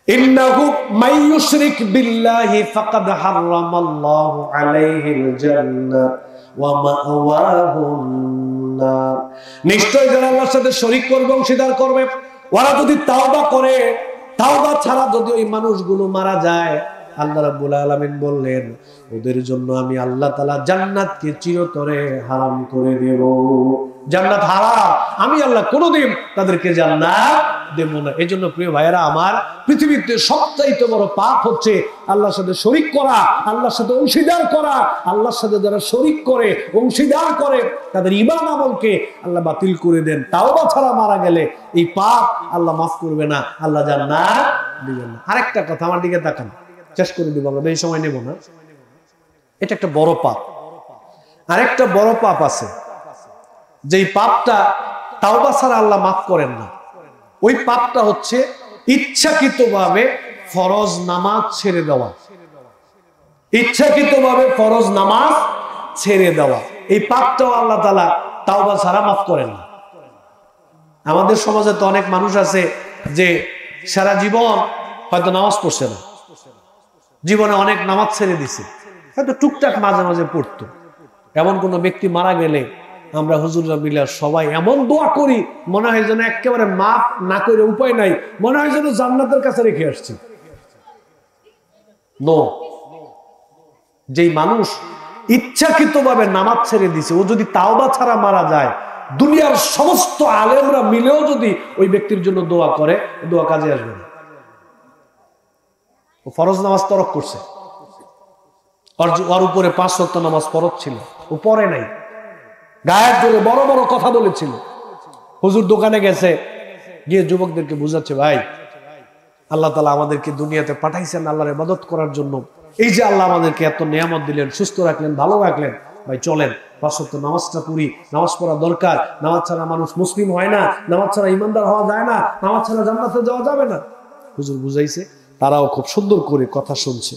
ইন্নাহু মান ইউশরিক বিল্লাহি ফাকাদ হারামাল্লাহু আলাইহিল জান্নাহ ওয়া মাওয়াহুন নার, নিশ্চয় যারা আল্লাহর সাথে শরীক করবে, অংশীদার করবে, ওরা যদি তাওবা করে, তাওবা ছাড়া যদি ওই মানুষগুলো মারা যায়, আল্লাহ রাব্বুল আলামিন বললেন ওদের জন্য আমি আল্লাহ তাআলা জান্নাতকে চিরতরে হারাম করে দেব। জান্নাত হারাম, আমি আল্লাহ কোনোদিন তাদেরকে জান্নাত দেব না। এজন্য প্রিয় ভাইয়েরা আমার, পৃথিবীতে সবচাইতে বড় পাপ হচ্ছে আল্লাহর সাথে শরীক করা, আল্লাহর সাথে অংশীদার করা। আল্লাহর সাথে যারা শরীক করে, অংশীদার করে, তাদের ঈমান আমলকে আল্লাহ বাতিল করে দেন। তাওবা ছাড়া মারা গেলে এই পাপ আল্লাহ মাফ করবে না, আল্লাহ জান্নাত দিবেন না। আরেকটা কথা, আমার দিকে তাকান, শেষ করে দিব, আমরা বেশি সময় নেব না। এটা একটা বড় পাপ। আরেকটা বড় পাপ আছে, যেই পাপটা তাওবা ছাড়া আল্লাহ মাফ করেন না। ওই পাপটা হচ্ছে ইচ্ছাকৃতভাবে ফরজ নামাজ ছেড়ে দেওয়া। ইচ্ছাকৃতভাবে ফরজ নামাজ ছেড়ে দেওয়া, এই পাপটাও আল্লাহ তাআলা তাওবা ছাড়া মাফ করেন না। আমাদের সমাজে তো অনেক মানুষ আছে যে সারা জীবন হয়তো নামাজ পড়ছে না, জীবনে অনেক নামাজ ছেড়ে দিছে, হয়তো টুকটাক মাঝে মাঝে পড়তো। এমন কোন ব্যক্তি মারা গেলে আমরা হুজুররা মিলে সবাই এমন দোয়া করি, মনে হয় যেন একেবারে মাফ না করে উপায় নাই, মনে হয় যেন জান্নাতের কাছে রেখে আসছি। নো, যেই মানুষ ইচ্ছাকৃতভাবে নামাজ ছেড়ে দিছে, ও যদি তাওবা ছাড়া মারা যায়, দুনিয়ার সমস্ত আলেমরা মিলেও যদি ওই ব্যক্তির জন্য দোয়া করে, দোয়া কাজে আসবে না। ও ফরজ নামাজ তরক করছে। ওর উপরে 5 ওয়াক্ত নামাজ ফরজ ছিল, ও পড়ে নাই, গায়ের জোরে বড় বড় কথা বলেছিল। হুজুর দোকানে গেছে, গিয়ে যুবকদেরকে বুঝাচ্ছে, ভাই আল্লাহ তাআলা আমাদেরকে দুনিয়াতে পাঠাইছেন আল্লাহর ইবাদত করার জন্য। এই যে আল্লাহ আমাদেরকে এত নিয়ামত দিলেন, সুস্থ রাখলেন, ভালো রাখলেন, ভাই চলেন 5 ওয়াক্ত নামাজটা পড়ি। নামাজ পড়া দরকার। নামাজ ছাড়া মানুষ মুসলিম হয় না, নামাজ ছাড়া ইমানদার হওয়া যায় না, নামাজ ছাড়া জান্নাতে যাওয়া যাবে না। হুজুর বুঝাইছে, তারাও খুব সুন্দর করে কথা শুনছে।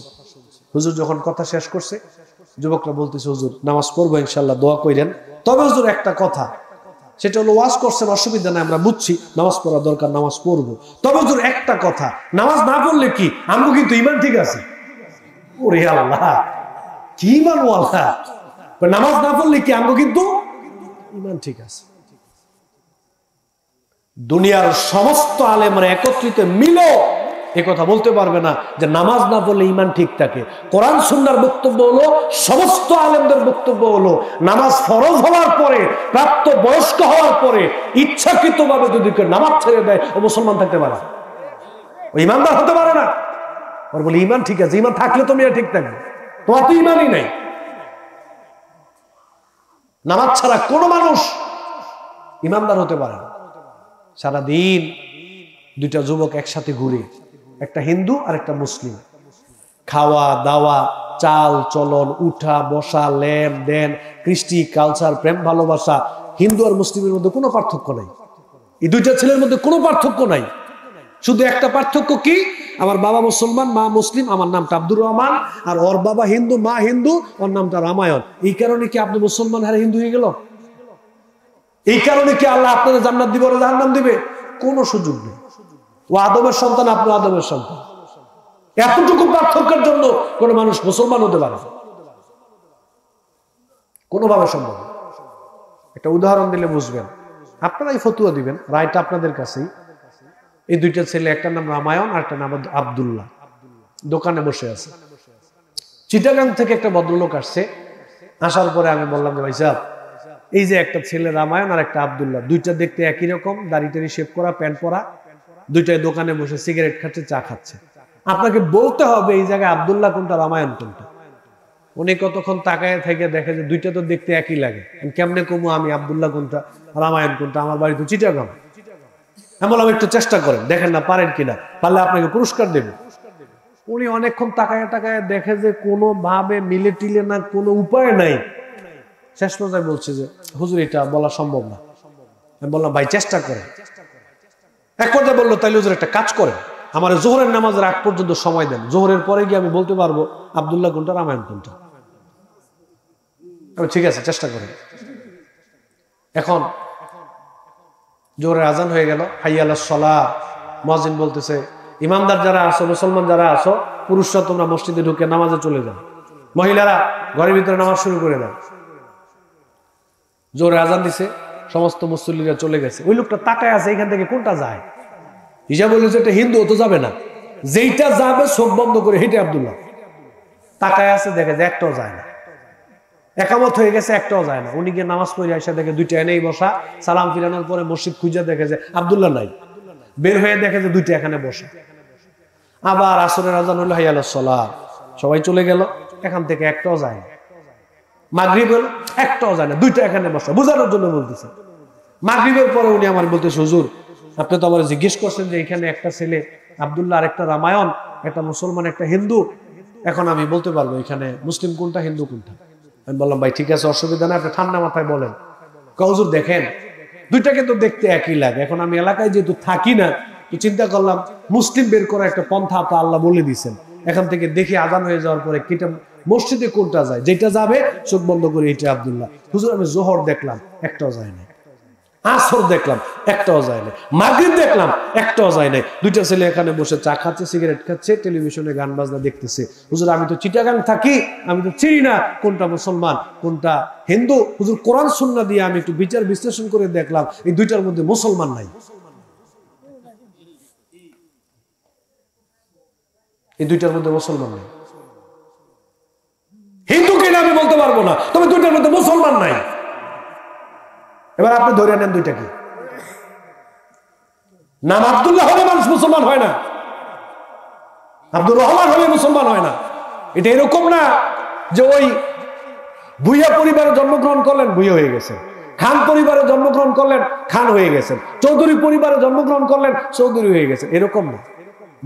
হুজুর যখন কথা শেষ করছে, যুবকরা বলতেছে, হুজুর নামাজ পড়বো ইনশাআল্লাহ, দোয়া কইরেন। তবে হুজুর একটা কথা, সেটা হলো ওয়াজ করছেন অসুবিধা নাই, আমরা বুঝছি নামাজ পড়া দরকার, নামাজ পড়বো। তবে হুজুর একটা কথা, নামাজ না পড়লে কি আমগো কিন্তু ঈমান ঠিক আছে? ওরে আল্লাহ, কি ঈমান ওয়ালা, নামাজ না পড়লে কি আমগো কিন্তু ঈমান ঠিক আছে? দুনিয়ার সমস্ত আলেমরা একত্রিত মিলেও এ কথা বলতে পারবে না যে নামাজ না পড়লে ঈমান ঠিক থাকে। কোরআন সুন্নাহর বক্তব্য হলো, সমস্ত আলেমদের বক্তব্য হলো, নামাজ ফরজ হওয়ার পরে, প্রাপ্ত বয়স্ক হওয়ার পরে ইচ্ছাকৃতভাবে যদি কেউ নামাজ ছেড়ে দেয়, ও মুসলমান থাকতে পারে, ও ঈমানদার হতে পারে না। ওর বলে ঈমান ঠিক আছে, ঈমান থাকলে তুমি ঠিক থাকবে, তোমার তো ঈমানই নাই। নামাজ ছাড়া কোনো মানুষ ঈমানদার হতে পারে না। সারাদিন দুইটা যুবক একসাথে ঘুরে, একটা হিন্দু আর একটা মুসলিম, খাওয়া দাওয়া, চাল চলন, উঠা বসা, লেন দেন, কৃষ্টি কালচার, প্রেম ভালোবাসা, হিন্দু আর মুসলিমের মধ্যে কোনো পার্থক্য নাই। এই দুইটা ছেলের মধ্যে কোনো পার্থক্য নাই। শুধু একটা পার্থক্য কি, আমার বাবা মুসলমান, মা মুসলিম, আমার নামটা আব্দুর রহমান, আর ওর বাবা হিন্দু, মা হিন্দু, ওর নামটা রামায়ণ। এই কারণে কি আপনি মুসলমান হারে হিন্দু হয়ে গেল? এই কারণে কি আল্লাহ আপনাদের জান্নাত দিবে, ওরা জাহান্নাম দিবে? কোনো সুযোগ নেই। ও আদমের সন্তান, আপনি আদমের সন্তান। এতটুকু পার্থক্যের জন্য কোন মানুষ মুসলমান হতে পারে না, কোনোভাবে সম্ভব না। একটা উদাহরণ দিলে বুঝবেন, আপনারাই ফতুয়া দিবেন, রায়টা আপনাদের কাছেই। এই দুইটা ছেলে, একটা নাম রামায়ণ আর একটা নাম আব্দুল্লাহ, দোকানে বসে আছে। চিটাগাং থেকে একটা ভদ্রলোক আসছে। আসার পরে আমি বললাম যে ভাই সাহেব, এই যে একটা ছেলে রামায়ণ আর একটা আব্দুল্লাহ, দুইটা দেখতে একই রকম, দাড়ি টাড়ি শেভ করা, প্যান্ট পরা, দুইটাই দোকানে বসে সিগারেট খাচ্ছে, চা খাচ্ছে। আপনাকে বলতে হবে এই জায়গায় আব্দুল্লাহ কোনটা, রামায়ণ কোনটা। উনি কতক্ষণ তাকায় থেকে দেখে যে দুইটা তো দেখতে একই লাগে, কেমনে কমু আমি আব্দুল্লাহ কোনটা, রামায়ণ কোনটা, আমার বাড়ি তো চিটাগাং। আমি বললাম একটু চেষ্টা করেন, দেখেন না পারেন কিনা, পারলে আপনাকে পুরস্কার দেবে। উনি অনেকক্ষণ তাকায় তাকায় দেখে যে কোনো ভাবে মিলে টিলে না, কোনো উপায় নাই। শেষ পর্যায়ে বলছে যে হুজুর এটা বলা সম্ভব না। আমি বললাম ভাই চেষ্টা করেন। এক পর্যায়ে বললো তাইলে হুজুর একটা কাজ করেন, আমার জোহরের নামাজের আগ পর্যন্ত সময় দেন, জোহরের পরে গিয়ে আমি বলতে পারবো আব্দুল্লাহ কোনটা, রামায়ণ কোনটা। ঠিক আছে, চেষ্টা করেন। এখন জোহরের আজান হয়ে গেল, হাইয়া আলাস সালাহ, মুয়াজ্জিন বলতেছে ইমানদার যারা আছো, মুসলমান যারা আছো, পুরুষরা তোমরা মসজিদে ঢুকে নামাজে চলে যাও, মহিলারা ঘরের ভিতরে নামাজ শুরু করে দাও। জোরে আজান দিছে, সমস্ত মুসল্লিরা চলে গেছে। ওই লোকটা তাকায় আছে, এখান থেকে কোনটা যায়? হিসাব বলেছে এটা হিন্দু, তো যাবে না, যেইটা যাবে চোখ বন্ধ করে হেঁটে আব্দুল্লাহ তাকায় আছে, দেখে যে একটাও যায় না। একামত হয়ে গেছে, একটাও যায় না। উনি গিয়ে নামাজ পড়ে আসে, দেখে দুইটা এনেই বসা। সালাম ফিরানোর পরে মসজিদ খুঁজে দেখে যে আব্দুল্লাহ নাই, বের হয়ে দেখে যে দুইটা এখানে বসা। আবার আসরের আজান হলো, হাইয়া আলাস সালাহ, সবাই চলে গেল, এখান থেকে একটাও যায় না। মাগরিব হলো, একটাও যায় না, দুইটা এখানে বসা, বোঝানোর জন্য বলতেছে। মাগরিবের পরে উনি আমার বলতেছে হুজুর আপনি তো আমার জিজ্ঞেস করছেন যে এখানে একটা ছেলে আব্দুল্লাহ, আর একটা রামায়ণ, একটা মুসলমান, একটা হিন্দু, এখন আমি বলতে পারবো এখানে মুসলিম কোনটা, হিন্দু কোনটা। আমি বললাম ভাই ঠিক আছে, অসুবিধা না, আপনি ঠান্ডা মাথায় বলেন। হুজুর দেখেন দুইটাকে তো দেখতে একই লাগে, এখন আমি এলাকায় যেহেতু থাকি না, তো চিন্তা করলাম মুসলিম বের করা একটা পন্থা তো আল্লাহ বলে দিয়েছেন, এখান থেকে দেখি আজান হয়ে যাওয়ার পরে কিটা মসজিদে কোনটা যায়, যেটা যাবে চোখ বন্ধ করে এটা আব্দুল্লাহ। হুজুর আমি জোহর দেখলাম, একটাও যায় না, আসর দেখলাম, একটাও যায় না, মাগরিব দেখলাম, একটাও যায় না। দুইটা ছেলে এখানে বসে চা খাচ্ছে, সিগারেট খাচ্ছে, টেলিভিশনে গান বাজনা দেখতেছে। হুজুর আমি তো চিটাগাং থাকি, আমি তো চিনি না কোনটা মুসলমান কোনটা হিন্দু। হুজুর কোরআন সুন্নাহ দিয়ে আমি একটু বিচার বিশ্লেষণ করে দেখলাম, এই দুইটার মধ্যে মুসলমান নাই, এই দুইটার মধ্যে মুসলমান নাই। হিন্দু কিনা আমি বলতে পারবো না, তবে দুইটার মধ্যে মুসলমান নাই। এবার আপনি ধরে নেন দুইটা কি, নাম আব্দুল্লাহ হলে মানুষ মুসলমান হয় না, আব্দুর রহমান হলে মুসলমান হয় না। এটা এরকম না যে ওই ভুইয়া পরিবারে জন্মগ্রহণ করলেন, ভুইয়া হয়ে গেছেন। খান পরিবারে জন্মগ্রহণ করলেন, খান হয়ে গেছেন। চৌধুরী পরিবারে জন্মগ্রহণ করলেন, চৌধুরী হয়ে গেছেন। এরকম না।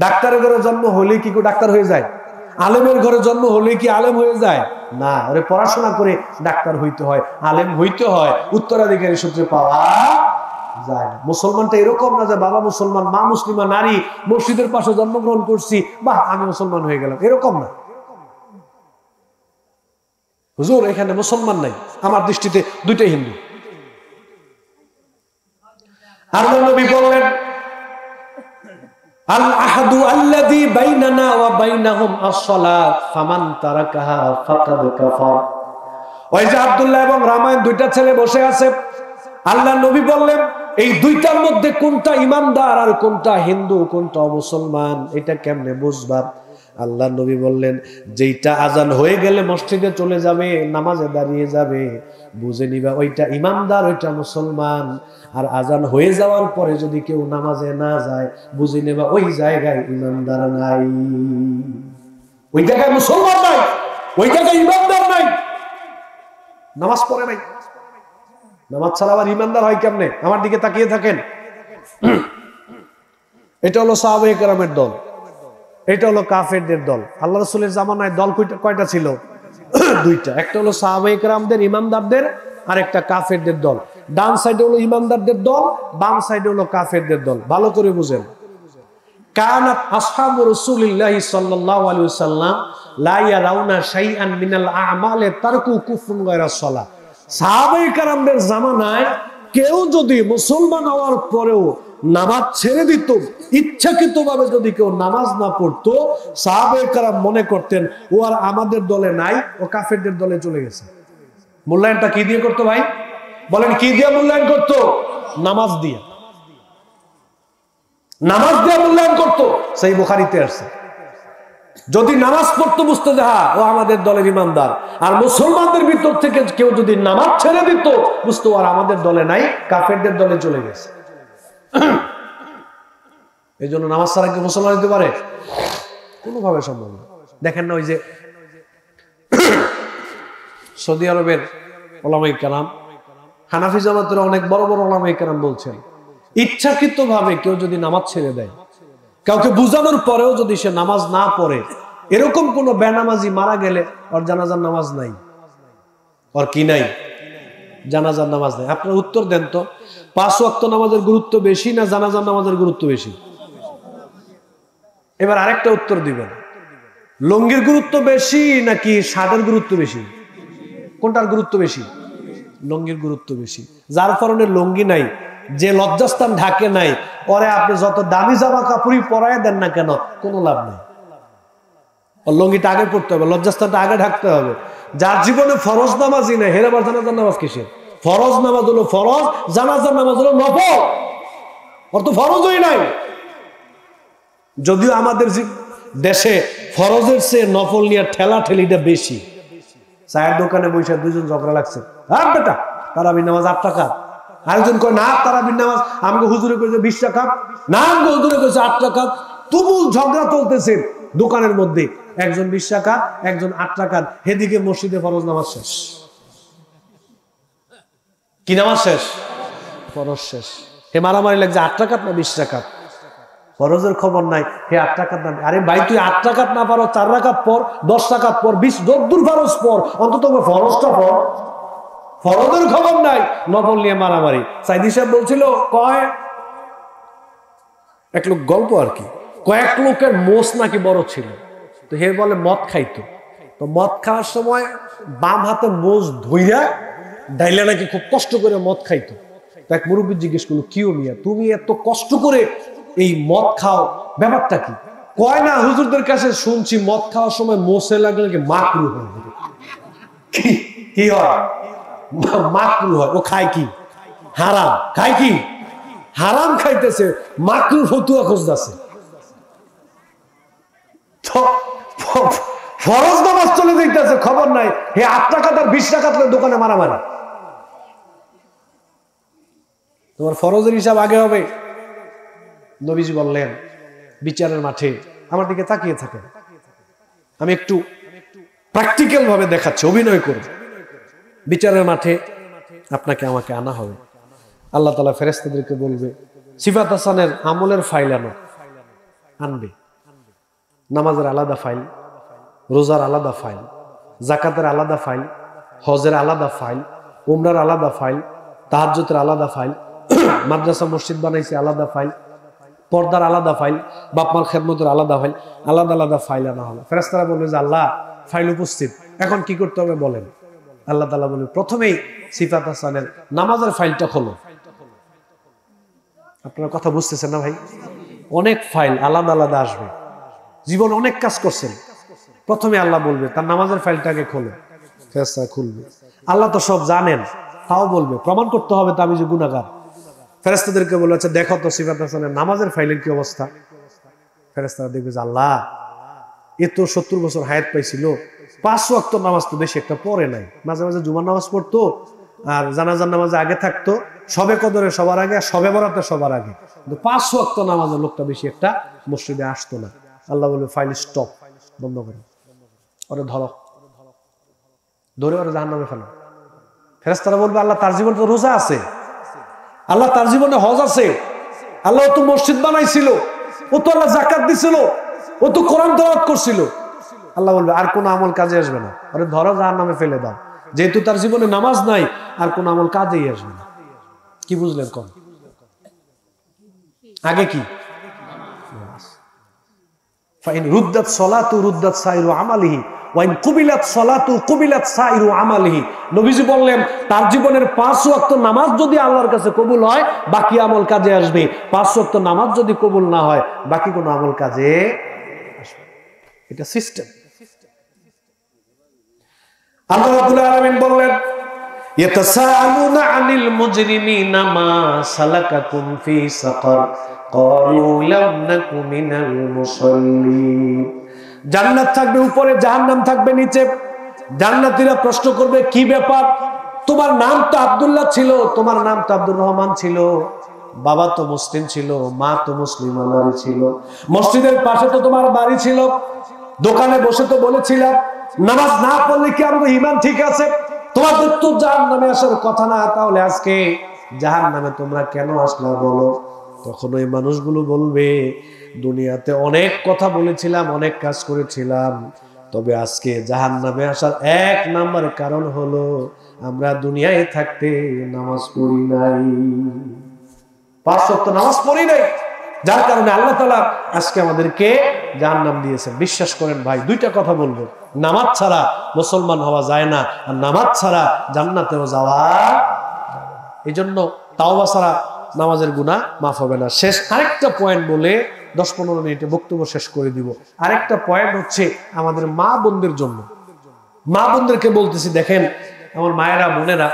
ডাক্তারের ঘরে জন্ম হলেই কি ডাক্তার হয়ে যায়? আলেমের ঘরে জন্ম হলেই কি আলেম হয়ে যায়? না, ওরে পড়াশোনা করে ডাক্তার হইতে হয়, আলেম হইতে হয়, উত্তরাধিকারী সূত্রে পাওয়া যায় না। মুসলমানটা এরকম না যে বাবা মুসলমান, মা মুসলিমা নারী, মসজিদের পাশে জন্মগ্রহণ করছি, বাহ আমি মুসলমান হয়ে গেলাম, এরকম না। হুজুর এখানে মুসলমান নাই, আমার দৃষ্টিতে দুইটাই হিন্দু। আল্লাহ নবী বললেন, আল আহাদু আল্লাযী বাইনানা ওয়া বাইনাহুম আস-সালাত ফামান তারাকাহা ফাকাদ কাফার। ওই যে আব্দুল্লাহ এবং রামায়ণ দুইটা ছেলে বসে আছে, আল্লাহ নবী বললেন এই দুইটার মধ্যে কোনটা ইমানদার আর কোনটা হিন্দু, কোনটা মুসলমান, এটা কেমনে বুঝবা? আল্লাহ নবী বললেন, যেইটা আজান হয়ে গেলে মসজিদে চলে যাবে, নামাজে দাঁড়িয়ে যাবে, বুঝে নিবা ওইটা ইমানদার, ওইটা মুসলমান। আর আজান হয়ে যাওয়ার পরে যদি কেউ নামাজে না যায়, বুঝে নেবা ওই জায়গায় ইমানদার নাই, ওই জায়গায় মুসলমান নাই, ওই জায়গায় ইমানদার নাই, নামাজ পড়ে নাই। নামাজ ছাড়া আবার ইমানদার হয় কেমনে? আমার দিকে তাকিয়ে থাকেন। এটা হলো সাহাবায়ে কেরামের দল, এটা হলো কাফেরদের দল। আল্লাহ রাসূলের জামানায় দল কয়টা ছিল? দুইটা। একটা হলো সাহাবায়ে কেরামদের ইমানদারদের, আর একটা কাফেরদের দল। ডান সাইডে হলো ইমানদারদের দল, বাম সাইডে হলো কাফেরদের দল। ভালো করে বুঝেন। কানাত আসহাবু রাসূলিল্লাহি সাল্লাল্লাহু আলাইহি ওয়াসাল্লাম লা ইয়ারাউনা শাইআন মিনাল আ'মালি তারকু কুফরুন গায়রা সালাহ। সাহাবায়ে কেরামদের জামানায় কেউ যদি মুসলমান হওয়ার পরেও নামাজ ছেড়ে দিত, ইচ্ছাকৃতভাবে যদি কেউ নামাজ না পড়তো, সাহাবায়ে কেরাম মনে করতেন ও আর আমাদের দলে নাই, ও কাফেরদের দলে চলে গেছে। মূল্যায়নটা কি দিয়ে করতো ভাই? বলেন কি দিয়ে মূল্যায়ন করতো? নামাজ দিয়ে। নামাজ দিয়ে মূল্যায়ন করতো। সেই বুখারীতে আসছে, যদি নামাজ পড়তো বুঝতো যে হ্যাঁ ও আমাদের দলের ইমানদার। আর মুসলমানদের ভিতর থেকে কেউ যদি নামাজ ছেড়ে দিত, বুঝতো আর আমাদের দলে নাই, কাফেরদের দলে চলে গেছে। এই জন্য নামাজ ছাড়া কেউ মুসলমান হতে পারে? কোনোভাবে সম্ভব না। দেখেন না, ওই যে সৌদি আরবের উলামায়ে কেরাম, হানাফি জামাতের অনেক বড় বড় উলামায়ে কেরাম বলছেন, ইচ্ছাকৃতভাবে কেউ যদি নামাজ ছেড়ে দেয়, কাউকে বুঝানোর পরেও যদি সে নামাজ না পড়ে, এরকম কোন বেনামাজি মারা গেলে ওর জানাজার নামাজ নাই। ওর কি নাই? জানাজার নামাজ নাই। আপনার উত্তর দেন তো, 5 ওয়াক্ত নামাজের গুরুত্ব বেশি না জানাজার নামাজের গুরুত্ব বেশি? এবার আরেকটা উত্তর দিবেন, লুঙ্গির গুরুত্ব বেশি নাকি শার্টের গুরুত্ব বেশি? কোনটার গুরুত্ব বেশি? লুঙ্গির গুরুত্ব বেশি। যার কারণে লুঙ্গি নাই, যে লজ্জাস্থান ঢাকে নাই, ওরে আপনি যত দামি জামা কাপড়ই পরায় দেন না কেন, কোনো লাভ নেই। লুঙ্গিটা আগে পড়তে হবে, লজ্জাস্থানটা আগে ঢাকতে হবে। যার জীবনে ফরজ নামাজই নাই, হেরে আবার জানাজার নামাজ কিসের? ফরজ নামাজ হলো ফরজ, জানাজার নামাজ হলো নফল। ওর তো ফরজই নাই। যদিও আমাদের দেশে ফরজের চেয়ে নফল নিয়ে ঠেলা ঠেলিটা বেশি। চায়ের দোকানে বসে দুজন ঝগড়া লাগছে, আর বেটা তারাবির নামাজ 8 টাকা, আরেকজন কয় না তারাবির নামাজ আমাকে হুজুরে কইছে 20 টাকা, না আমাকে হুজুরে কইছে 8 টাকা। তুমুল ঝগড়া চলতেছে দোকানের মধ্যে, একজন 20 টাকা, একজন 8 টাকা। এদিকে মসজিদে ফরজ নামাজ শেষ। কি নামাজ শেষ? ফরজ শেষ। হে মারামারি লাগছে 8 টাকা না 20 টাকা, ফরজের খবর নাই। হে 8 টাকার দাম। আরে ভাই তুই 8 টাকা না পারো, 4 রাকাত পর, 10 রাকাত পর, 20 যদ্দুর ফরজ পর, অন্তত ফরজটা পর। ফরজের খবর নাই, নফল নিয়ে মারামারি। সাইদি সাহেব বলছিল, কয় এক লোক গল্প আর কি, কয়েক লোকের মোষ নাকি বড় ছিল। তো হে বলে মদ খাইতো, তো মদ খাওয়ার সময় বাম হাতে মোষ ধইরা ডাইলে নাকি খুব কষ্ট করে মদ খাইতো। এক মুরব্বী জিজ্ঞেস করলো, কিও মিয়া তুমি এত কষ্ট করে এই মদ খাও, ব্যাপারটা কি? কয় না হুজুরদের কাছে শুনছি মদ খাওয়ার সময় মোষে লাগলে নাকি মাকরু হয়। কি হয়? মাকরু হয়। ও খায় কি? হারাম। খায় কি? হারাম খাইতেছে, মাকরু ফতুয়া খুঁজতেছে। ফরজ নামাজ চলে যাইতেছে, খবর নাই। হে 8 টাকা তার 20 টাকা দোকানে মারামারি। তোমার ফরজের হিসাব আগে হবে। নবীজি বললেন বিচারের মাঠে, আমার দিকে তাকিয়ে থাকেন, আমি একটু প্র্যাকটিক্যাল ভাবে দেখাচ্ছে, অভিনয় করে। বিচারের মাঠে আপনাকে আমাকে আনা হবে। আল্লাহ তাআলা ফেরেশতাদেরকে বলবে, সিফাত হাসানের আমলের ফাইল আনবে। নামাজের আলাদা ফাইল, রোজার আলাদা ফাইল, যাকাতের আলাদা ফাইল, হজের আলাদা ফাইল, উমরার আলাদা ফাইল, তাহাজ্জুদের আলাদা ফাইল, মাদ্রাসা মসজিদ বানাইছে আলাদা ফাইল, পর্দার আলাদা ফাইল, বাপমার খেদমতের আলাদা ফাইল, আলাদা আলাদা ফাইল আনা হলো। ফেরেশতারা বলবে যে আল্লাহ ফাইল উপস্থিত, এখন কি করতে হবে বলেন। আল্লাহ তাআলা বলে, প্রথমেই সিফাত হাসানের নামাজের ফাইলটা খোলো। আপনারা কথা বুঝতেছেন না ভাই? অনেক ফাইল আলাদা আলাদা আসবে, জীবন অনেক কাজ করছেন, প্রথমে আল্লাহ বলবে তার নামাজের ফাইলটাকে খোলো। ফেরেশতারা খুলবে। আল্লাহ তো সব জানেন, তাও বলবে প্রমাণ করতে হবে তো আমি যে গুনাহগার। ফেরেশতাদেরকে বলে, আচ্ছা দেখো তো সিফাত হাসানের নামাজের ফাইলের কি অবস্থা। ফেরেশতারা দেখবে যে আল্লাহ এ তো 70 বছর হায়াত পাইছিল, 5 ওয়াক্ত নামাজ তো বেশি একটা পড়ে নাই, মাঝে মাঝে জুমার নামাজ পড়তো, আর জানাজার নামাজে আগে থাকতো, সবে কদরে সবার আগে, সবে বরাতে সবার আগে, কিন্তু 5 ওয়াক্ত নামাজের লোকটা বেশি একটা মসজিদে আসতো না। আল্লাহ বলবে ফাইল স্টপ, বন্ধ করো, ওরে ধরো, ধরে ওরে জাহান্নামে ফেলো। ফেরেশতারা বলবে আল্লাহ তার জীবনে তো রোজা আছে, আল্লাহ তার জীবনে হজ আছে, আল্লাহ তো মসজিদ বানাইছিল, ও তো আল্লাহ যাকাত দিছিল, ও তো কোরআন তেলাওয়াত করছিল। আল্লাহ বলবে আর কোন আমল কাজে আসবে না, আরে ধরো জাহান্নামে ফেলে দাও। যেহেতু তার জীবনে নামাজ নাই, আর কোন আমল কাজেই আসবে না। কি বুঝলেন কোন? আগে কি? ফাইন রুদ্দাত সালাতু রুদ্দাত সাইরু আমালিহি ওয়া ইন কুবিলাত সালাতু কুবিলাত সাইরু আমালিহি। নবীজি বললেন তার জীবনের 5 ওয়াক্ত নামাজ যদি আল্লাহর কাছে কবুল হয়, বাকি আমল কাজে আসবে। 5 ওয়াক্ত নামাজ যদি কবুল না হয়, বাকি কোনো আমল কাজে আসবে। এটা সিস্টেম। আল্লাহ রাব্বুল আলামিন বললেন, ইয়াতাসাআলুনা আনিল মুজরিমিনা মা সালাকাকুম ফি সাকার ক্বালু লাম নাকু মিনাল মুসাল্লিন। জান্নাত থাকবে উপরে, জাহান্নাম থাকবে নিচে। জান্নাতীরা প্রশ্ন করবে, কি ব্যাপার, তোমার নাম তো আব্দুল্লাহ ছিল, তোমার নাম তো আব্দুর রহমান ছিল, বাবা তো মুসলিম ছিল, মা তো মুসলিম নারী ছিল, মসজিদের পাশে তো তোমার বাড়ি ছিল, দোকানে বসে তো বলেছিলাম নামাজ না পড়লে কি আমাদের ঈমান ঠিক আছে, তোমাদের তো জাহান্নামে আসার কথা না, তাহলে আজকে জাহান্নামে তোমরা কেন আসলা বলো। তখন ওই মানুষগুলো বলবে, দুনিয়াতে অনেক কথা বলেছিলাম, অনেক কাজ করেছিলাম, তবে আজকে জাহান্নামে আসার 1 নাম্বার কারণ হলো আমরা দুনিয়ায় থাকতে নামাজ পড়ি নাই, 5 ওয়াক্ত নামাজ পড়ি নাই, যার কারণে আল্লাহ তাআলা আজকে আমাদেরকে জাহান্নাম দিয়েছেন। বিশ্বাস করেন ভাই, 2টা কথা বলবো, নামাজ ছাড়া মুসলমান হওয়া যায় না, আর নামাজ ছাড়া জান্নাতেও যাওয়া। এই জন্য তাওবা ছাড়া নামাজের গুনাহ মাফ হবে না। শেষ আরেকটা পয়েন্ট বলে 10-15 মিনিটে বক্তব্য শেষ করে দিব। আরেকটা পয়েন্ট হচ্ছে আমাদের মা বোনদের জন্য। মা বোনদেরকে বলতেছি, দেখেন আমার মায়েরা বোনেরা,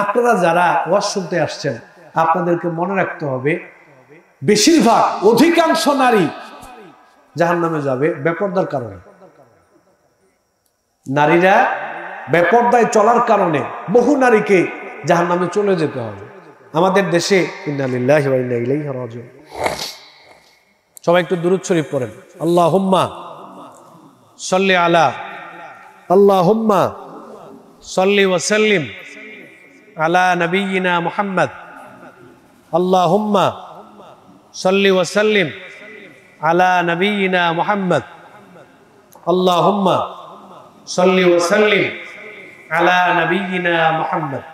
আপনারা যারা ওয়াজ শুনতে আসছেন, আপনাদেরকে মনে রাখতে হবে বেশিরভাগ অধিকাংশ নারী জাহান্নামে যাবে বেপরদার কারণে। নারীরা বেপরদায় চলার কারণে বহু নারীকে জাহান্নামে চলে যেতে হবে। আমাদের দেশে ইন্না লিল্লাহি ওয়া ইন্না ইলাইহি রাজিউন। সবাই একটু দুরূদ শরীফ পড়েন। আল্লাহুম্মা সাল্লি আলা, আল্লাহুম্মা সাল্লি ওয়া সাল্লিম আলা নাবিয়িনা মুহাম্মদ, আল্লাহুম্মা সাল্লি ওয়া সাল্লিম আলা নাবিয়িনা মুহাম্মদ, আল্লাহুম্মা সাল্লি ওয়া সাল্লিম আলা নাবিয়িনা মুহাম্মদ।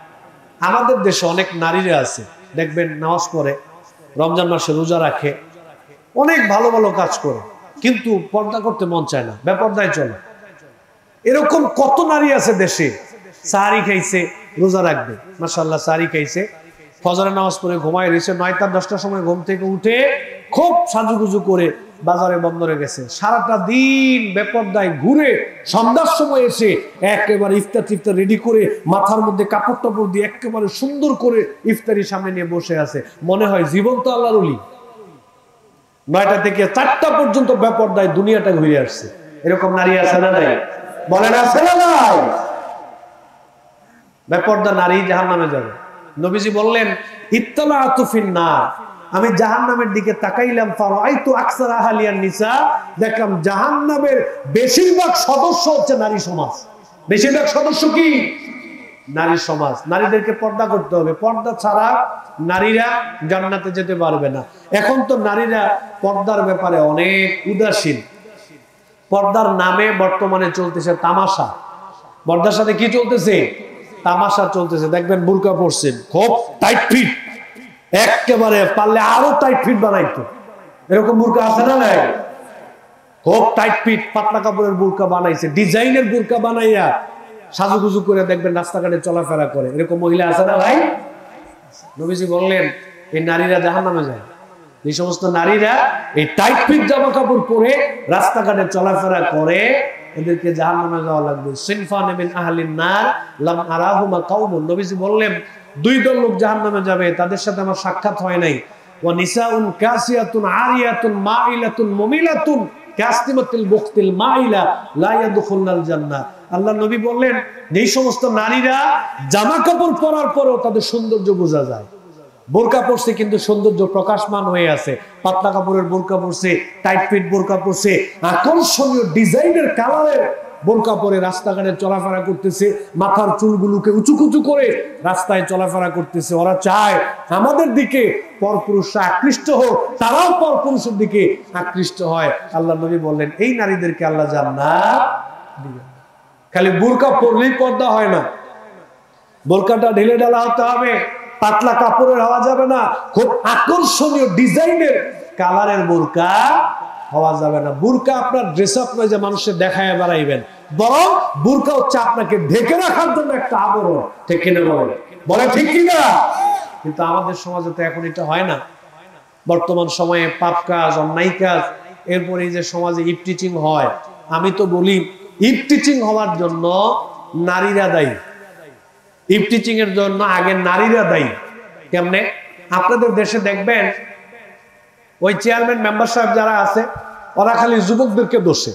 আমাদের দেশে অনেক নারীরা আছে, দেখবেন নামাজ পড়ে, রমজান মাসে রোজা রাখে, অনেক ভালো ভালো কাজ করে, কিন্তু পর্দা করতে মন চায় না, বেপর্দায় চলে। এরকম কত নারী আছে দেশে, সাহারি খাইছে, রোজা রাখবে, মাশাআল্লাহ সাহারি খাইছে, ফজরের নামাজ পড়ে ঘুমায় রয়েছে, 9টা 10টার সময় ঘুম থেকে উঠে খুব সাজুগুজু করে বাজারে বন্দরে গেছে, সারাটা দিন বেপর্দায় ঘুরে সন্ধ্যার সময় এসে একেবারে ইফতার টিফতার রেডি করে মাথার মধ্যে কাপড় টাপড় দিয়ে একেবারে সুন্দর করে ইফতারির সামনে নিয়ে বসে আছে, মনে হয় জীবন্ত আল্লাহর ওলি। 9টা থেকে 4টা পর্যন্ত বেপর্দায় দুনিয়াটা ঘুরে আসছে। এরকম নারী আছে না নাই? বলেন আছে না নাই? বেপর্দা নারী জাহান্নামে যাবে। নবীজি বললেন ইত্তালাতু ফিন নার, আমি জাহান্নামের দিকে তাকাইলাম, ফারাআইতু আকসারা আহলিয়ান নিসা, দেখলাম জাহান্নামের বেশিরভাগ সদস্য হচ্ছে নারী সমাজ। বেশিরভাগ সদস্য কি? নারী সমাজ। নারীদেরকে পর্দা করতে হবে, পর্দা ছাড়া নারীরা জান্নাতে যেতে পারবে না। এখন তো নারীরা পর্দার ব্যাপারে অনেক উদাসীন। পর্দার নামে বর্তমানে চলতেছে তামাশা। পর্দার সাথে কি চলতেছে? তামাশা চলতেছে। দেখবেন বুরকা পরছেন, খুব টাইট ফিট, একেবারে পারলে আরো টাইট ফিট বানাইতো, এরকম বুরকা আছে না নাই? খুব টাইট ফিট পাতলা কাপড়ের বুরকা বানাইছে, ডিজাইনের বুরকা বানাইয়া সাজুগুজু করে দেখবেন রাস্তাঘাটে চলাফেরা করে, এরকম মহিলা আছে না ভাই? নবীজি বললেন এই নারীরা জাহান্নামে যায়। এই সমস্ত নারীরা এই টাইট ফিট জামা কাপড় পরে রাস্তাঘাটে চলাফেরা করে, এদেরকে জাহান্নামে যাওয়া লাগবে। সিনফান মিন আহলিন নার লাম আরাহুমা কাওমুন, নবীজি বললেন দুই দল লোক জাহান্নামে যাবে, তাদের সাথে আমার সাক্ষাৎ হয় নাই। ওয়া নিসাউন কাসিয়াতুন আরিয়াতুন মাইলাতুন মুমিলাতুন কাসতিমাতুল বুখতিল মাইলা লা ইয়াদখুলুল জান্নাহ। আল্লাহ নবী বললেন এই সমস্ত নারীরা জামা কাপড় পরার পরেও তাদের সৌন্দর্য বোঝা যায়। বোরকা পরছে কিন্তু সৌন্দর্য প্রকাশমান হয়ে আছে, পাতলা কাপড়ের বোরকা পরছে, টাইট ফিট বোরকা পরছে, আকর্ষণীয় ডিজাইনের কালারের বোরকা পরে রাস্তাঘাটে চলাফেরা করতেছে, মাথার চুলগুলোকে উঁচু কুচু করে রাস্তায় চলাফেরা করতেছে। ওরা চায় আমাদের দিকে পরপুরুষরা আকৃষ্ট হোক, তারাও পরপুরুষের দিকে আকৃষ্ট হয়। আল্লাহ নবী বললেন এই নারীদেরকে আল্লাহ জান্নাত দিবেন। খালি বোরকা পরলেই পর্দা হয় না, বোরকাটা ঢিলে ঢালা হতে হবে, পাতলা কাপড়ের হওয়া যাবে না, খুব আকর্ষণীয় ডিজাইনের কালারের বোরকা হওয়া যাবে না। বোরকা আপনার ড্রেস আপ নয় যে মানুষের দেখায় বেড়াইবেন, বরং বোরকা হচ্ছে আপনাকে ঢেকে রাখার জন্য একটা আবরণ। ঠিক কিনা বলে? ঠিক কিনা? কিন্তু আমাদের সমাজে তো এখন এটা হয় না। বর্তমান সময়ে পাপ কাজ, অন্যায় কাজ, এরপরে যে সমাজে ইফটিচিং হয়, আমি তো বলি ইফটিচিং হওয়ার জন্য নারীরা দায়ী। ইফটিচিং এর জন্য আগে নারীরা দায়ী। কেমনে? আপনাদের দেশে দেখবেন ওই চেয়ারম্যান মেম্বার সাহেব যারা আছে ওরা খালি যুবকদেরকে দোষে,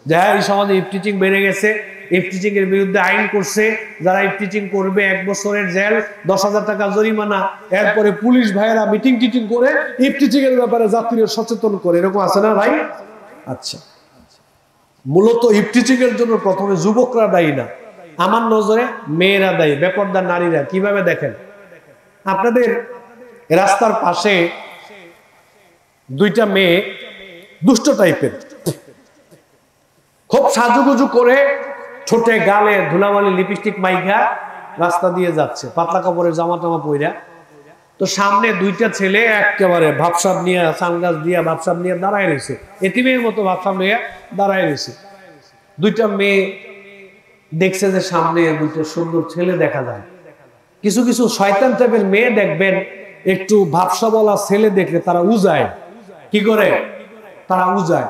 যে হ্যাঁ এই সমাজে ইফটিচিং বেড়ে গেছে, ইফটিচিং এর বিরুদ্ধে আইন করছে, যারা ইফটিচিং করবে 1 বছরের জেল, 10,000 টাকা জরিমানা। এরপরে পুলিশ ভাইয়েরা মিটিং টিটিং করে ইফটিচিং এর ব্যাপারে যাত্রীদের সচেতন করে, এরকম আছে না ভাই? আচ্ছা, মূলত ইফটিচিং এর জন্য প্রথমে যুবকরা দায়ী না, আমার নজরে মেয়েরা দায়ী, বেপরদা নারীরা। কিভাবে দেখেন, আপনাদের রাস্তার পাশে দুইটা মেয়ে দুষ্ট টাইপের, খুব সাজুগুজু করে, ঠোঁটে গালে ধুলাবালি লিপস্টিক মাইখা রাস্তা দিয়ে যাচ্ছে, পাতলা কাপড়ের জামা টামা পইরা। তো সামনে দুইটা ছেলে একেবারে ভাবসাব নিয়ে, সানগ্লাস দিয়ে ভাবসাব নিয়ে দাঁড়ায় রয়েছে, এতিমের মতো ভাবসাব নিয়ে দাঁড়ায় রয়েছে। দুইটা মেয়ে দেখছে যে সামনে দুটো সুন্দর ছেলে দেখা যায়। কিছু কিছু শয়তান টাইপের মেয়ে দেখবেন একটু ভাবসাবলা ছেলে দেখলে তারা উজায়। কি করে? তারা উজায়,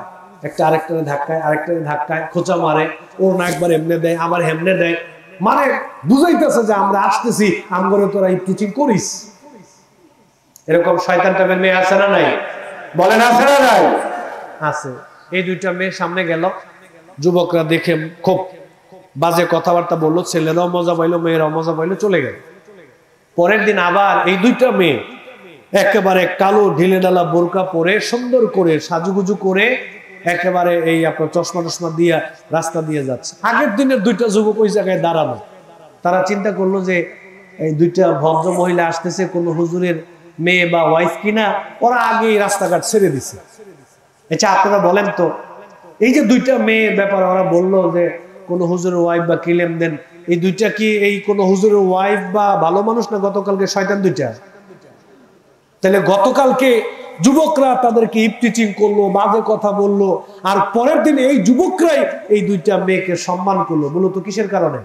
একটা আরেকটারে ধাক্কায়, আরেকটারে ধাক্কায়, খোঁচা মারে, ওর না একবার এমনে দেয়, আবার হেমনে দেয়, মানে বুঝাইতেছে যে আমরা আসতেছি, আমগরে তোরা ইফটিচিং করিস। এরকম শয়তান টাইপের মেয়ে আছে না নাই? বলেন আছে না নাই? আছে। এই দুইটা মেয়ে সামনে গেল, যুবকরা দেখে খুব বাজে কথাবার্তা বললো, ছেলেরাও মজা পাইলো, মেয়েরাও মজা পাইলো, চলে গেল। পরের দিন আবার এই দুইটা মেয়ে একেবারে কালো ঢিলে ঢালা বোরকা পরে সুন্দর করে সাজুগুজু করে একেবারে এই আপনার চশমা টশমা দিয়ে রাস্তা দিয়ে যাচ্ছে। আগের দিনের দুইটা যুবক ওই জায়গায় দাঁড়ানো, তারা চিন্তা করলো যে এই দুইটা ভদ্র মহিলা আসতেছে, কোনো হুজুরের মেয়ে বা ওয়াইফ কিনা, ওরা আগেই রাস্তাঘাট ছেড়ে দিছে। আচ্ছা আপনারা বলেন তো, এই যে দুইটা মেয়ে ব্যাপারে ওরা বললো যে কোন হুজুরের ওয়াইফ বা কিলেম দেন, এই দুইটা কি এই কোন হুজুরের ওয়াইফ বা ভালো মানুষ না গতকালকে শয়তান দুইটা? তাহলে গতকালকে যুবকরা তাদেরকে ইফটিচিং করলো, বাজে কথা বললো, আর পরের দিন এই যুবকরাই এই দুইটা মেয়েকে সম্মান করলো। বলো তো কিসের কারণে?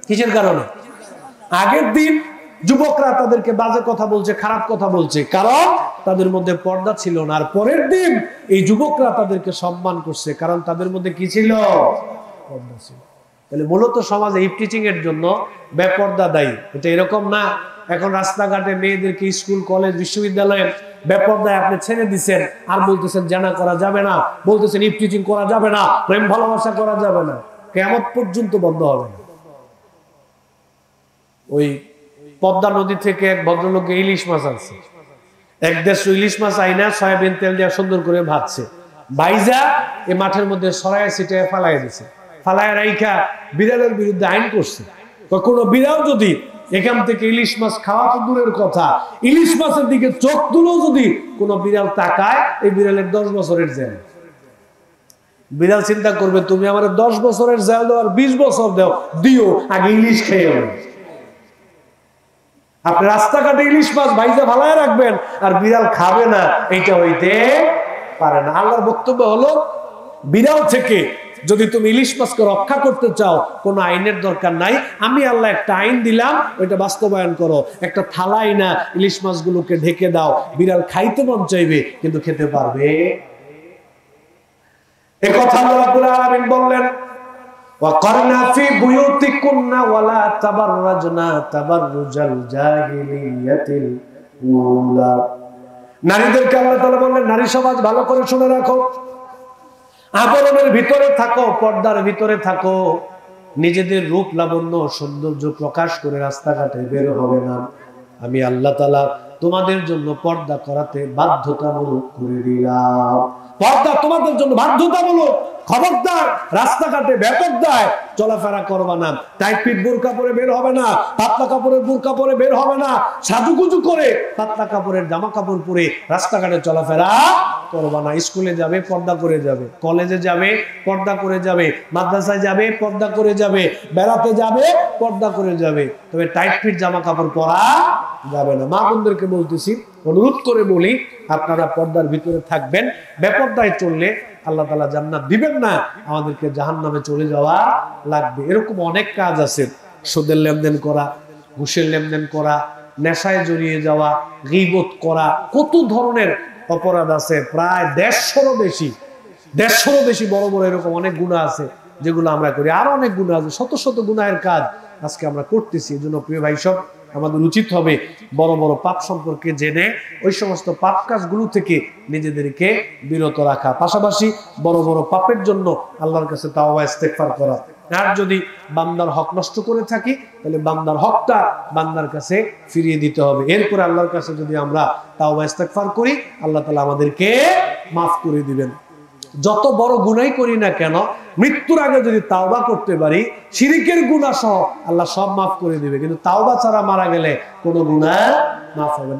কিসের কারণে? আগের দিন যুবকরা তাদেরকে বাজে কথা বলছে, খারাপ কথা বলছে, কারণ তাদের মধ্যে পর্দা ছিল না। আর পরের দিন এই যুবকরা তাদেরকে সম্মান করছে, কারণ তাদের মধ্যে কি ছিল? পর্দা ছিল। তাহলে মূলত সমাজে ইফটিচিং এর জন্য বেপর্দা দায়ী। এটা এরকম না এখন রাস্তাঘাটে মেয়েদেরকে স্কুল কলেজ বিশ্ববিদ্যালয়ে বেপর্দায় আপনি ছেড়ে দিচ্ছেন, আর বলতেছেন জানা করা যাবে না, বলতেছেন ইফটিচিং করা যাবে না, প্রেম ভালোবাসা করা যাবে না, কিয়ামত পর্যন্ত বন্ধ হবে না। ওই পদ্মা নদী থেকে এক ভদ্রলোককে ইলিশ মাছ আনছে, এক দেশ ইলিশ মাছ আইনা সয়াবিন তেল দিয়ে সুন্দর করে ভাজছে, ভাইজা এই মাঠের মধ্যে সরাইয়া ছিটায় ফালাই দিছে, ফালায় রাইখা বিড়ালের বিরুদ্ধে আইন করছে। কোনো বিড়াল যদি এখান থেকে ইলিশ মাছ খাওয়া তো দূরের কথা, ইলিশ মাছের দিকে চোখ তুলেও যদি কোনো বিড়াল তাকায়, এই বিড়ালের 10 বছরের জেল। বিড়াল চিন্তা করবে তুমি আমার 10 বছরের জেল দাও আর 20 বছর দাও, দিও, আগে ইলিশ খেয়ে। আপনি রাস্তাঘাটে ইলিশ মাছ ভাইজা ফালায় রাখবেন আর বিড়াল খাবে না, এইটা হইতে পারে না। আল্লাহর বক্তব্য হলো বিড়াল থেকে যদি তুমি ইলিশ মাছকে রক্ষা করতে চাও, কোনো আইনের দরকার নাই, আমি আল্লাহ একটা আইন দিলাম, ওইটা বাস্তবায়ন করো। একটা থালা আইনা ইলিশ মাছগুলোকে ঢেকে দাও, বিড়াল খাইতে মন চাইবে কিন্তু খেতে পারবে। এ কথা আল্লাহ রাব্বুল আলামিন বললেন, ওয়াকারনা ফি বুয়ুতিকুন্না ওয়ালা তাবাররাজনা তাবাররুজাল জাহিলিয়াতিল উলা। নারীদেরকে আল্লাহ তাআলা বললেন, নারী সমাজ ভালো করে শুনে রাখো, আবরণের ভিতরে থাকো, পর্দার ভিতরে থাকো, নিজেদের রূপ লাবণ্য সৌন্দর্য প্রকাশ করে রাস্তাঘাটে বের হবে না। আমি আল্লাহ তাআলা তোমাদের জন্য পর্দা করাতে বাধ্যতামূলক করে দিলাম। পর্দা তোমাদের জন্য বাধ্যতামূলক। খবরদার রাস্তাঘাটে বেপরদায় চলাফেরা করবা না, টাইট ফিট বোরকা পরে বের হবে না, পাতলা কাপড়ের বোরকা পরে বের হবে না, সাজুগুজু করে পাতলা কাপড়ের জামা কাপড় পরে রাস্তাঘাটে চলাফেরা করবা না। স্কুলে যাবে পর্দা করে যাবে, কলেজে যাবে পর্দা করে যাবে, মাদ্রাসায় যাবে পর্দা করে যাবে, বেড়াতে যাবে পর্দা করে যাবে, তবে টাইট ফিট জামা কাপড় পরা যাবে না। মা বোনদেরকে বলতেছি, অনুরোধ করে বলি, আপনারা পর্দার ভিতরে থাকবেন। বেপর্দায় চললে আল্লাহ তাআলা জান্নাত দিবেন না, আমাদেরকে জাহান্নামে চলে যাওয়া লাগবে। এরকম অনেক কাজ আছে, সুদের লেনদেন করা, ঘুষের লেনদেন করা, নেশায় জড়িয়ে যাওয়া, গীবত করা, কত ধরনের অপরাধ আছে। প্রায় 150-এরও বেশি বড় বড় এরকম অনেক গুনাহ আছে যেগুলো আমরা করি। আরো অনেক গুনাহ আছে, শত শত গুনাহের কাজ আজকে আমরা করতেছি। এই জন্য প্রিয় ভাই সব, আমাদের উচিত হবে বড় বড় পাপ সম্পর্কে জেনে ওই সমস্ত পাপ কাজগুলো থেকে নিজেদেরকে বিরত রাখা, পাশাপাশি বড় বড় পাপের জন্য আল্লাহর কাছে তাওবা ইস্তেগফার করা। আর যদি বান্দার হক নষ্ট করে থাকি, তাহলে বান্দার হকটা বান্দার কাছে ফিরিয়ে দিতে হবে। এরপরে আল্লাহর কাছে যদি আমরা তাওবা ইস্তেগফার করি, আল্লাহ তাআলা আমাদেরকে মাফ করে দিবেন। যত বড় গুনাহই করি না কেন, মৃত্যুর আগে যদি তাওবা করতে পারি, শিরকের গুনাহ সহ আল্লাহ সব মাফ করে দিবে। কিন্তু তাওবা ছাড়া মারা গেলে কোনো গুনাহ মাফ হবে না।